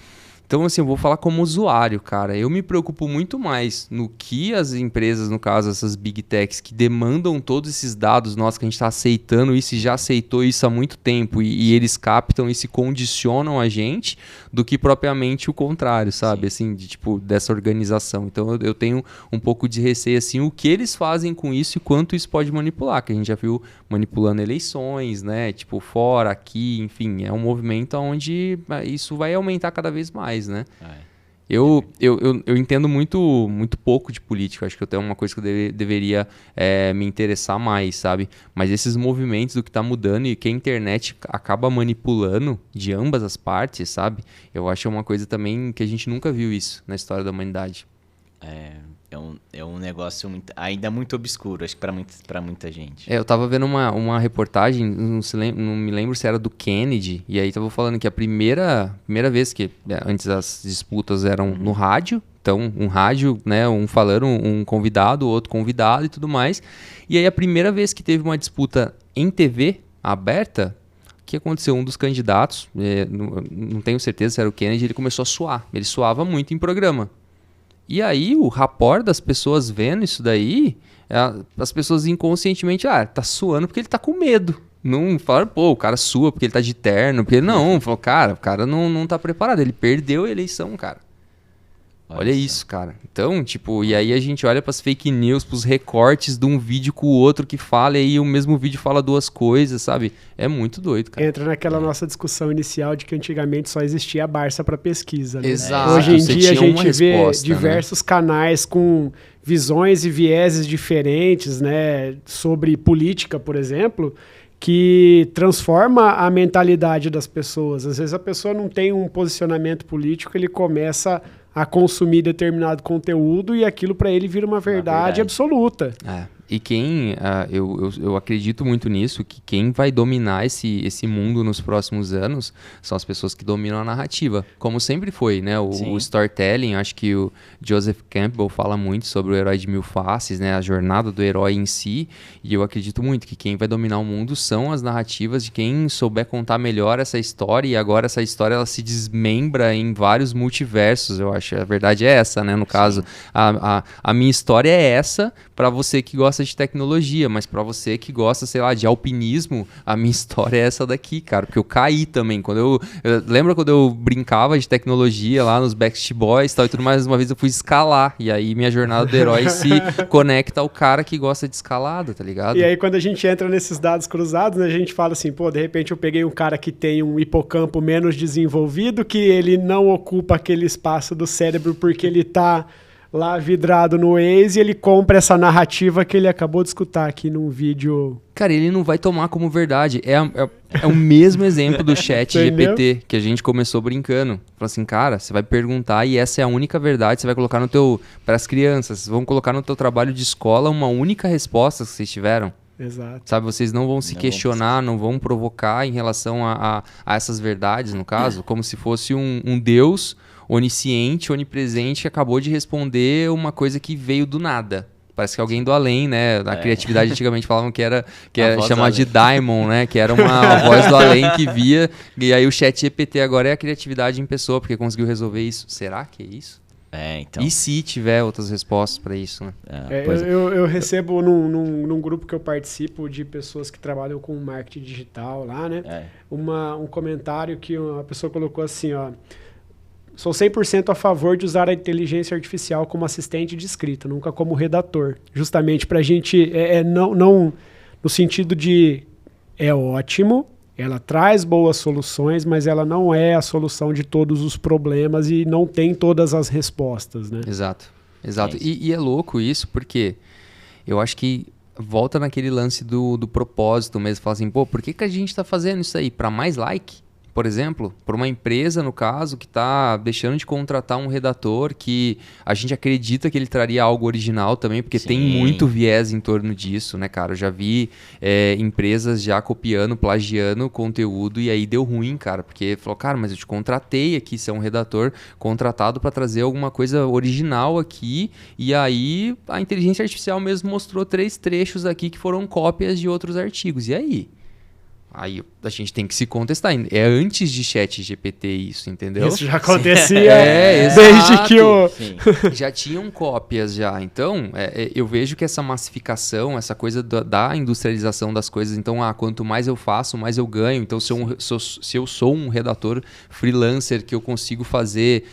Então, assim, eu vou falar como usuário, cara. Eu me preocupo muito mais no que as empresas, no caso, essas big techs, que demandam todos esses dados nossos, que a gente está aceitando isso e já aceitou isso há muito tempo, e eles captam e se condicionam a gente, do que propriamente o contrário, sabe? Assim, dessa organização. Então, eu tenho um pouco de receio, assim, o que eles fazem com isso e quanto isso pode manipular, que a gente já viu manipulando eleições, né? Tipo, fora, aqui, enfim, é um movimento onde isso vai aumentar cada vez mais. Né? Eu entendo muito pouco de política, acho que é uma coisa que eu deveria me interessar mais, sabe? Mas esses movimentos do que está mudando e que a internet acaba manipulando de ambas as partes, sabe? Eu acho uma coisa também que a gente nunca viu isso na história da humanidade. É um negócio ainda muito obscuro, acho que pra muita gente. Eu tava vendo uma reportagem, não me lembro se era do Kennedy, e aí tava falando que a primeira vez que, antes as disputas eram no rádio, então um rádio, né, um falando, um convidado, outro convidado e tudo mais, e aí a primeira vez que teve uma disputa em TV aberta, o que aconteceu? Um dos candidatos, não tenho certeza se era o Kennedy, ele começou a suar, ele suava muito em programa. E aí, o rapport das pessoas vendo isso daí, as pessoas inconscientemente, tá suando porque ele tá com medo. Não falaram, pô, o cara sua porque ele tá de terno. Porque não, falou, cara, o cara não tá preparado. Ele perdeu a eleição, cara. Olha isso, cara. Então, e aí a gente olha pras fake news, pros recortes de um vídeo com o outro que fala, e aí o mesmo vídeo fala 2 coisas, sabe? É muito doido, cara. Entra naquela nossa discussão inicial de que antigamente só existia a Barça para pesquisa, né? Exato. Hoje em dia a gente vê resposta, diversos canais com visões e vieses diferentes, né? Sobre política, por exemplo, que transforma a mentalidade das pessoas. Às vezes a pessoa não tem um posicionamento político, ele começa a consumir determinado conteúdo e aquilo para ele vira uma verdade absoluta. E eu acredito muito nisso, que quem vai dominar esse mundo nos próximos anos são as pessoas que dominam a narrativa, como sempre foi, né? O storytelling, acho que o Joseph Campbell fala muito sobre o herói de 1000 faces, né? A jornada do herói em si, e eu acredito muito que quem vai dominar o mundo são as narrativas de quem souber contar melhor essa história, e agora essa história ela se desmembra em vários multiversos, eu acho. A verdade é essa, né? No caso, a minha história é essa, para você que gosta de tecnologia, mas pra você que gosta, sei lá, de alpinismo, a minha história é essa daqui, cara, porque eu caí também. Lembra quando eu brincava de tecnologia lá nos Backstreet Boys e tal, e tudo mais, uma vez eu fui escalar, e aí minha jornada do herói se conecta ao cara que gosta de escalada, tá ligado? E aí quando a gente entra nesses dados cruzados, né, a gente fala assim, pô, de repente eu peguei um cara que tem um hipocampo menos desenvolvido, que ele não ocupa aquele espaço do cérebro porque ele tá lá vidrado no Waze, e ele compra essa narrativa que ele acabou de escutar aqui num vídeo. Cara, ele não vai tomar como verdade. É o mesmo exemplo do chat GPT que a gente começou brincando. Fala assim, cara, você vai perguntar e essa é a única verdade, você vai colocar para as crianças, vão colocar no teu trabalho de escola uma única resposta que vocês tiveram. Exato. Sabe, vocês não vão se questionar, não vão provocar em relação a essas verdades, no caso, como se fosse um Deus onisciente, onipresente, que acabou de responder uma coisa que veio do nada. Parece que alguém do além, né? Na criatividade antigamente falavam que era chamado de Daimon, né? Que era uma voz do além que via. E aí o chat GPT agora é a criatividade em pessoa, porque conseguiu resolver isso. Será que é isso? Então. E se tiver outras respostas para isso, né? Eu recebo num grupo que eu participo de pessoas que trabalham com marketing digital lá, né? Um comentário que uma pessoa colocou assim, ó. Sou 100% a favor de usar a inteligência artificial como assistente de escrita, nunca como redator. Justamente para a gente, não no sentido de é ótimo, Ela traz boas soluções, mas ela não é a solução de todos os problemas e não tem todas as respostas, né? Exato. E é louco isso, porque eu acho que volta naquele lance do propósito mesmo. Fala assim, pô, por que a gente tá fazendo isso aí? Para mais like? Por exemplo, por uma empresa, no caso, que está deixando de contratar um redator que a gente acredita que ele traria algo original também, porque tem muito viés em torno disso, né, cara? Eu já vi empresas já copiando, plagiando conteúdo e aí deu ruim, cara, porque falou, cara, mas eu te contratei aqui, você é um redator contratado para trazer alguma coisa original aqui e aí a inteligência artificial mesmo mostrou 3 trechos aqui que foram cópias de outros artigos. E aí? Aí a gente tem que se contestar. É antes de ChatGPT isso, entendeu? Isso já acontecia desde que o... Já tinham cópias já. Então, eu vejo que essa massificação, essa coisa da industrialização das coisas, então, quanto mais eu faço, mais eu ganho. Então, se eu sou um redator freelancer que eu consigo fazer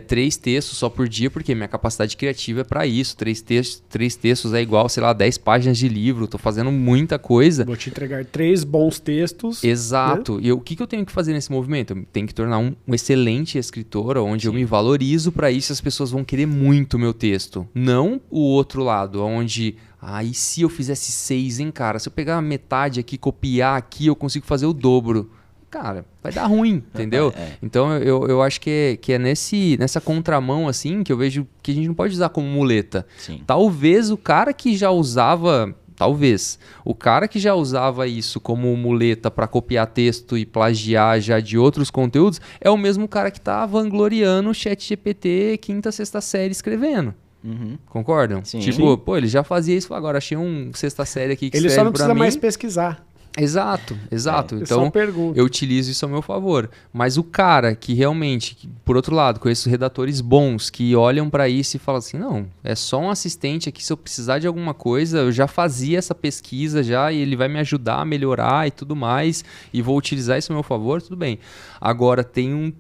3 textos só por dia, porque minha capacidade criativa é para isso. 3 textos é igual, sei lá, 10 páginas de livro. Estou fazendo muita coisa. Vou te entregar 3 bons textos. Exato. Né? E o que eu tenho que fazer nesse movimento? Eu tenho que tornar um excelente escritor, onde eu me valorizo para isso, as pessoas vão querer muito o meu texto. Não o outro lado, onde... e se eu fizesse 6, hein, cara? Se eu pegar a metade aqui, copiar aqui, eu consigo fazer o dobro. Cara, vai dar ruim, entendeu? Então, eu acho que é nessa contramão, assim, que eu vejo que a gente não pode usar como muleta. Sim. Talvez o cara que já usava... O cara que já usava isso como muleta para copiar texto e plagiar já de outros conteúdos é o mesmo cara que tá vangloriando o ChatGPT 5ª, 6ª série escrevendo. Uhum. Concordam? Sim. Tipo, pô, ele já fazia isso, agora achei um 6ª série aqui que ele serve só não precisa pra mim. mais pesquisar. Exato. Então, pergunta. eu utilizo isso ao meu favor. Mas o cara que realmente, por outro lado, conheço redatores bons que olham para isso e falam assim, não, é só um assistente aqui, se eu precisar de alguma coisa, eu já fazia essa pesquisa já e ele vai me ajudar a melhorar e tudo mais e vou utilizar isso ao meu favor, tudo bem. Agora, tem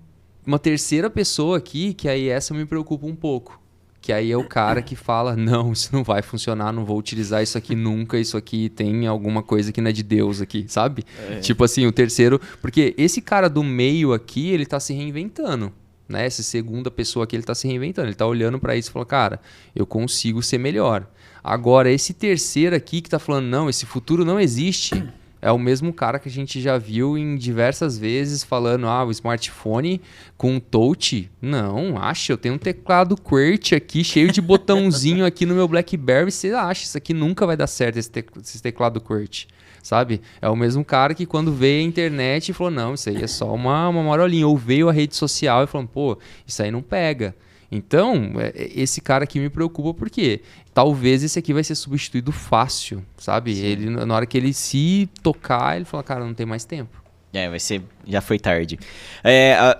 uma terceira pessoa aqui que aí essa me preocupa um pouco. Que aí é o cara que fala, não, isso não vai funcionar, não vou utilizar isso aqui nunca, isso aqui tem alguma coisa que não é de Deus aqui, sabe? Tipo assim, o terceiro... Porque esse cara do meio aqui, ele tá se reinventando, né? Essa segunda pessoa aqui, ele tá se reinventando, ele tá olhando pra isso e falando, cara, eu consigo ser melhor. Agora, esse terceiro aqui que tá falando, não, esse futuro não existe... É o mesmo cara que a gente já viu em diversas vezes falando, o smartphone com touch. Não, eu tenho um teclado QWERTY aqui, cheio de botãozinho aqui no meu BlackBerry. Você acha, isso aqui nunca vai dar certo, esse teclado QWERTY, sabe? É o mesmo cara que quando veio a internet falou, não, isso aí é só uma marolinha. Ou veio a rede social e falou, pô, isso aí não pega. Então, esse cara aqui me preocupa porque talvez esse aqui vai ser substituído fácil, sabe? Ele, na hora que ele se tocar, ele fala, cara, não tem mais tempo. Vai ser... Já foi tarde.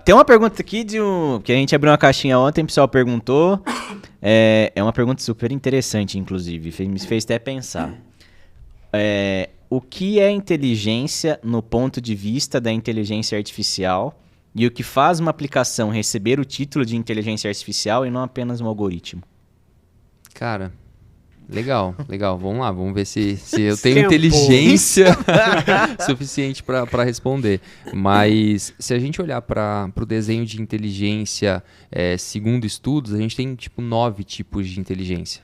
Tem uma pergunta aqui que a gente abriu uma caixinha ontem, o pessoal perguntou. É uma pergunta super interessante, inclusive. Me fez até pensar. O que é inteligência no ponto de vista da inteligência artificial? E o que faz uma aplicação receber o título de inteligência artificial e não apenas um algoritmo? Cara, legal. Vamos lá, vamos ver se eu tenho inteligência suficiente para responder. Mas se a gente olhar para o desenho de inteligência segundo estudos, a gente tem 9 tipos de inteligência.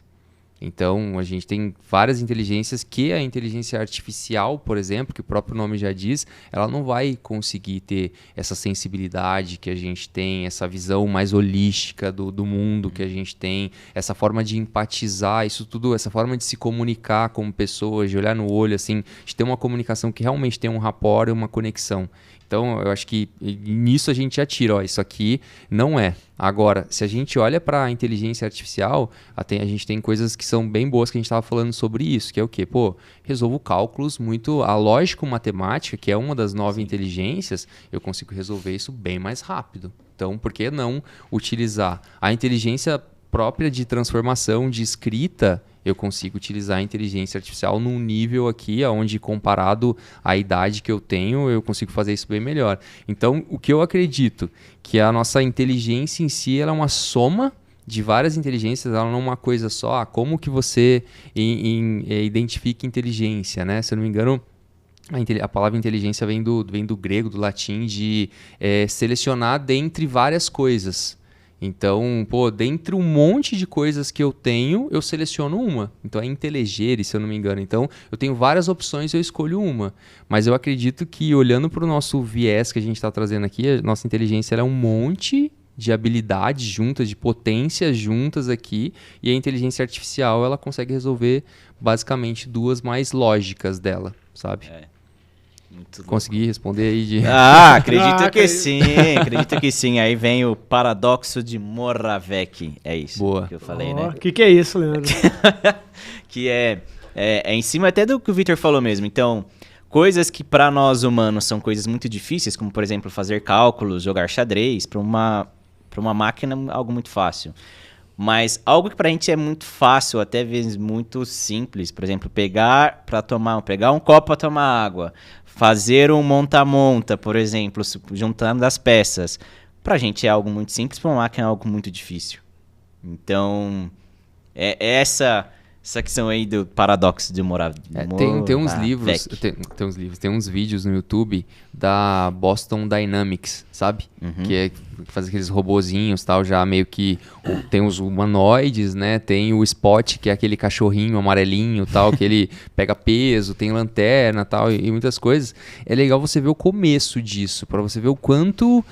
Então, a gente tem várias inteligências que a inteligência artificial, por exemplo, que o próprio nome já diz, ela não vai conseguir ter essa sensibilidade que a gente tem, essa visão mais holística do mundo que a gente tem, essa forma de empatizar, isso tudo, essa forma de se comunicar como pessoas, de olhar no olho, assim, de ter uma comunicação que realmente tem um rapport e uma conexão. Então, eu acho que nisso a gente já tira, isso aqui não é. Agora, se a gente olha para a inteligência artificial, a gente tem coisas que são bem boas que a gente estava falando sobre isso, que é o quê? Pô, resolvo cálculos muito... A lógico-matemática, que é uma das 9 inteligências, eu consigo resolver isso bem mais rápido. Então, por que não utilizar a inteligência própria de transformação, de escrita, eu consigo utilizar a inteligência artificial num nível aqui, onde comparado à idade que eu tenho, eu consigo fazer isso bem melhor. Então, o que eu acredito, que a nossa inteligência em si, ela é uma soma de várias inteligências, ela não é uma coisa só. Como que você identifica inteligência, né? Se eu não me engano, A palavra inteligência vem do grego, do latim, de selecionar dentre várias coisas. Então, dentre um monte de coisas que eu tenho, eu seleciono uma. Então, é inteligere, se eu não me engano. Então, eu tenho várias opções e eu escolho uma. Mas eu acredito que, olhando para o nosso viés que a gente está trazendo aqui, a nossa inteligência ela é um monte de habilidades juntas, de potências juntas aqui. E a inteligência artificial, ela consegue resolver, basicamente, duas mais lógicas dela, sabe? Consegui responder aí acredito que sim, acredito que sim. Aí vem o paradoxo de Moravec, é isso Boa. que eu falei, né? O que é isso, Leandro? Que é em cima até do que o Vitor falou mesmo. Então, coisas que para nós humanos são coisas muito difíceis, como por exemplo fazer cálculos, jogar xadrez, para uma máquina é algo muito fácil. Mas algo que pra gente é muito fácil, até vezes muito simples, por exemplo, pegar um copo para tomar água, fazer um monta-monta, por exemplo, juntando as peças. Pra gente é algo muito simples, pra uma máquina é algo muito difícil. Então, é essa questão aí do paradoxo de Moravec. Tem uns livros, tem uns livros, tem uns vídeos no YouTube da Boston Dynamics, sabe? Que faz aqueles robozinhos, tal, já meio que tem os humanoides, né? Tem o Spot, que é aquele cachorrinho amarelinho, tal, que ele pega peso, tem lanterna, tal, e muitas coisas. É legal você ver o começo disso, para você ver o quanto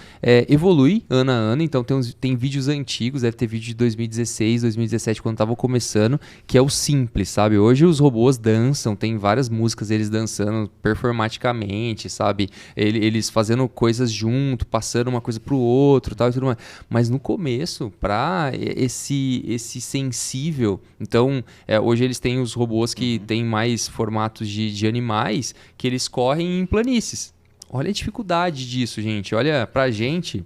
evolui ano a ano. Então tem vídeos antigos, deve ter vídeo de 2016, 2017, quando tava começando, que é o simples, sabe? Hoje os robôs dançam, tem várias músicas eles dançando performaticamente, sabe? Eles fazendo coisas junto, passando uma coisa pro outro, tal e tudo mais. Mas no começo, para esse sensível, então hoje eles têm os robôs que têm mais formatos de animais, que eles correm em planícies. Olha a dificuldade disso, gente. Olha, pra gente...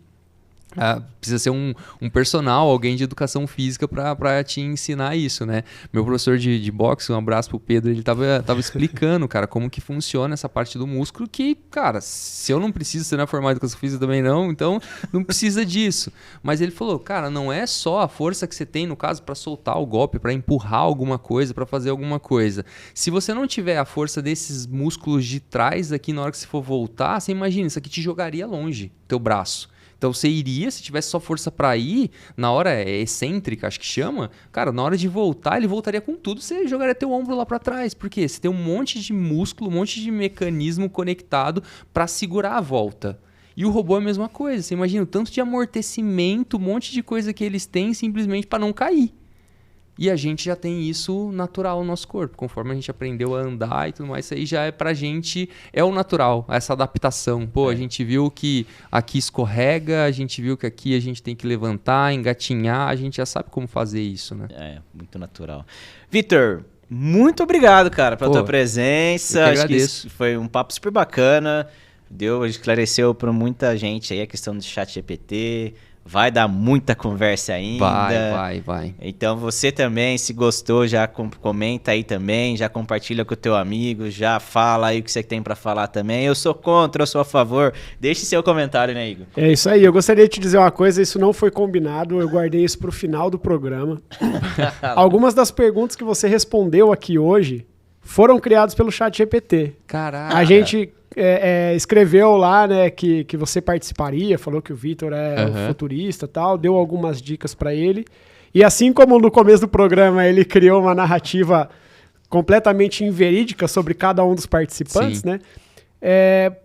precisa ser um personal, alguém de educação física para te ensinar isso, né? Meu professor de boxe, um abraço pro Pedro, ele tava explicando, cara, como que funciona essa parte do músculo que, cara, se eu não preciso, você não é formado em educação física também não, então não precisa disso. Mas ele falou, cara, não é só a força que você tem, no caso, para soltar o golpe, para empurrar alguma coisa, para fazer alguma coisa. Se você não tiver a força desses músculos de trás aqui na hora que você for voltar, você imagina, isso aqui te jogaria longe, teu braço. Então você iria, se tivesse só força pra ir, na hora excêntrica, acho que chama, cara, na hora de voltar, ele voltaria com tudo, você jogaria teu ombro lá pra trás. Por quê? Você tem um monte de músculo, um monte de mecanismo conectado pra segurar a volta. E o robô é a mesma coisa. Você imagina o tanto de amortecimento, um monte de coisa que eles têm simplesmente pra não cair. E a gente já tem isso natural no nosso corpo. Conforme a gente aprendeu a andar e tudo mais, isso aí já é pra gente, é o natural, essa adaptação. A gente viu que aqui escorrega, a gente viu que aqui a gente tem que levantar, engatinhar, a gente já sabe como fazer isso, né? É, muito natural. Vitor, muito obrigado, cara, pela tua presença. Eu que acho agradeço. que foi um papo super bacana. Esclareceu pra muita gente aí a questão do ChatGPT. Vai dar muita conversa ainda. Vai. Então você também, se gostou, já comenta aí também, já compartilha com o teu amigo, já fala aí o que você tem pra falar também. Eu sou contra, eu sou a favor. Deixe seu comentário, né, Igor? É isso aí. Eu gostaria de te dizer uma coisa, isso não foi combinado, eu guardei isso pro final do programa. Algumas das perguntas que você respondeu aqui hoje foram criadas pelo ChatGPT. Caraca! A gente... escreveu lá, né, que você participaria, falou que o Vitor é um futurista e tal, deu algumas dicas para ele. E assim como no começo do programa ele criou uma narrativa completamente inverídica sobre cada um dos participantes, né?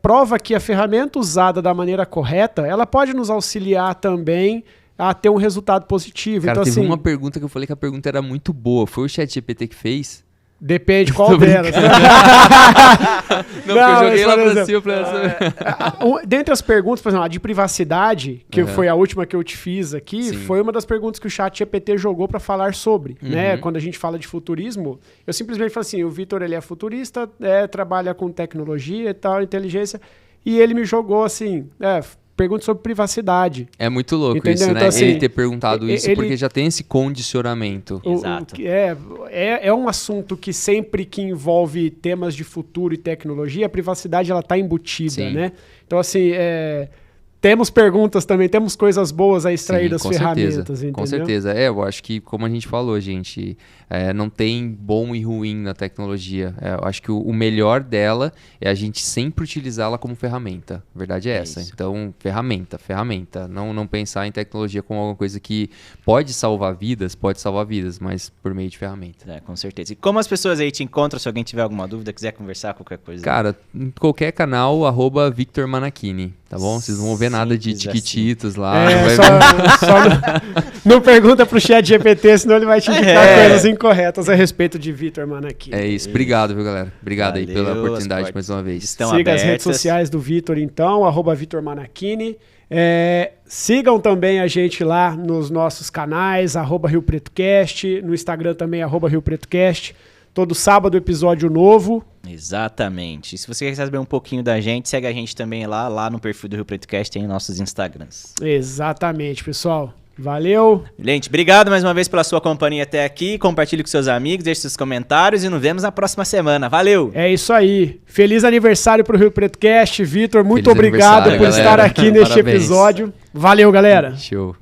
Prova que a ferramenta usada da maneira correta, ela pode nos auxiliar também a ter um resultado positivo. Cara, então, teve assim, uma pergunta que eu falei que a pergunta era muito boa. Foi o ChatGPT que fez? Depende qual delas. Não, porque eu joguei lá pra cima pra saber. Dentre as perguntas, por exemplo, a de privacidade, que foi a última que eu te fiz aqui, foi uma das perguntas que o ChatGPT jogou para falar sobre, né? Quando a gente fala de futurismo, eu simplesmente falo assim, o Vitor, ele é futurista, trabalha com tecnologia e tal, inteligência, e ele me jogou assim, pergunta sobre privacidade. É muito louco. Entendeu? Isso, né? Então, assim, ele ter perguntado isso ele, porque já tem esse condicionamento. Exato. É um assunto que sempre que envolve temas de futuro e tecnologia, a privacidade ela está embutida, né? Então, assim, temos perguntas também, temos coisas boas a extrair Sim, das com ferramentas, certeza, entendeu? com certeza. Eu acho que, como a gente falou, gente, não tem bom e ruim na tecnologia. Eu acho que o melhor dela é a gente sempre utilizá-la como ferramenta. A verdade é essa. Isso. Então, ferramenta. Não pensar em tecnologia como alguma coisa que pode salvar vidas, mas por meio de ferramenta. Com certeza. E como as pessoas aí te encontram, se alguém tiver alguma dúvida, quiser conversar, qualquer coisa? Cara, em qualquer canal, @Victor Manachini, tá bom? Vocês não vão ver nada de Simples tiquititos lá. Não pergunta pro chat GPT, senão ele vai te indicar coisas incorretas a respeito de Vitor Manachini. É isso. Obrigado, viu, galera? Obrigado aí pela Valeu, oportunidade as portas mais uma vez. estão Siga as abertas. redes sociais do Vitor, então, @Vitor Manachini. Sigam também a gente lá nos nossos canais, @RioPretoCast, no Instagram também, @RioPretoCast. Todo sábado, episódio novo. Exatamente. E se você quer saber um pouquinho da gente, segue a gente também lá no perfil do Rio Preto Cast, tem nossos Instagrams. Exatamente, pessoal. Valeu. Gente, obrigado mais uma vez pela sua companhia até aqui. Compartilhe com seus amigos, deixe seus comentários e nos vemos na próxima semana. Valeu! É isso aí. Feliz aniversário pro Rio Preto Cast. Vitor, muito Feliz obrigado aniversário, por estar galera. aqui neste Parabéns. episódio. Valeu, galera. Show.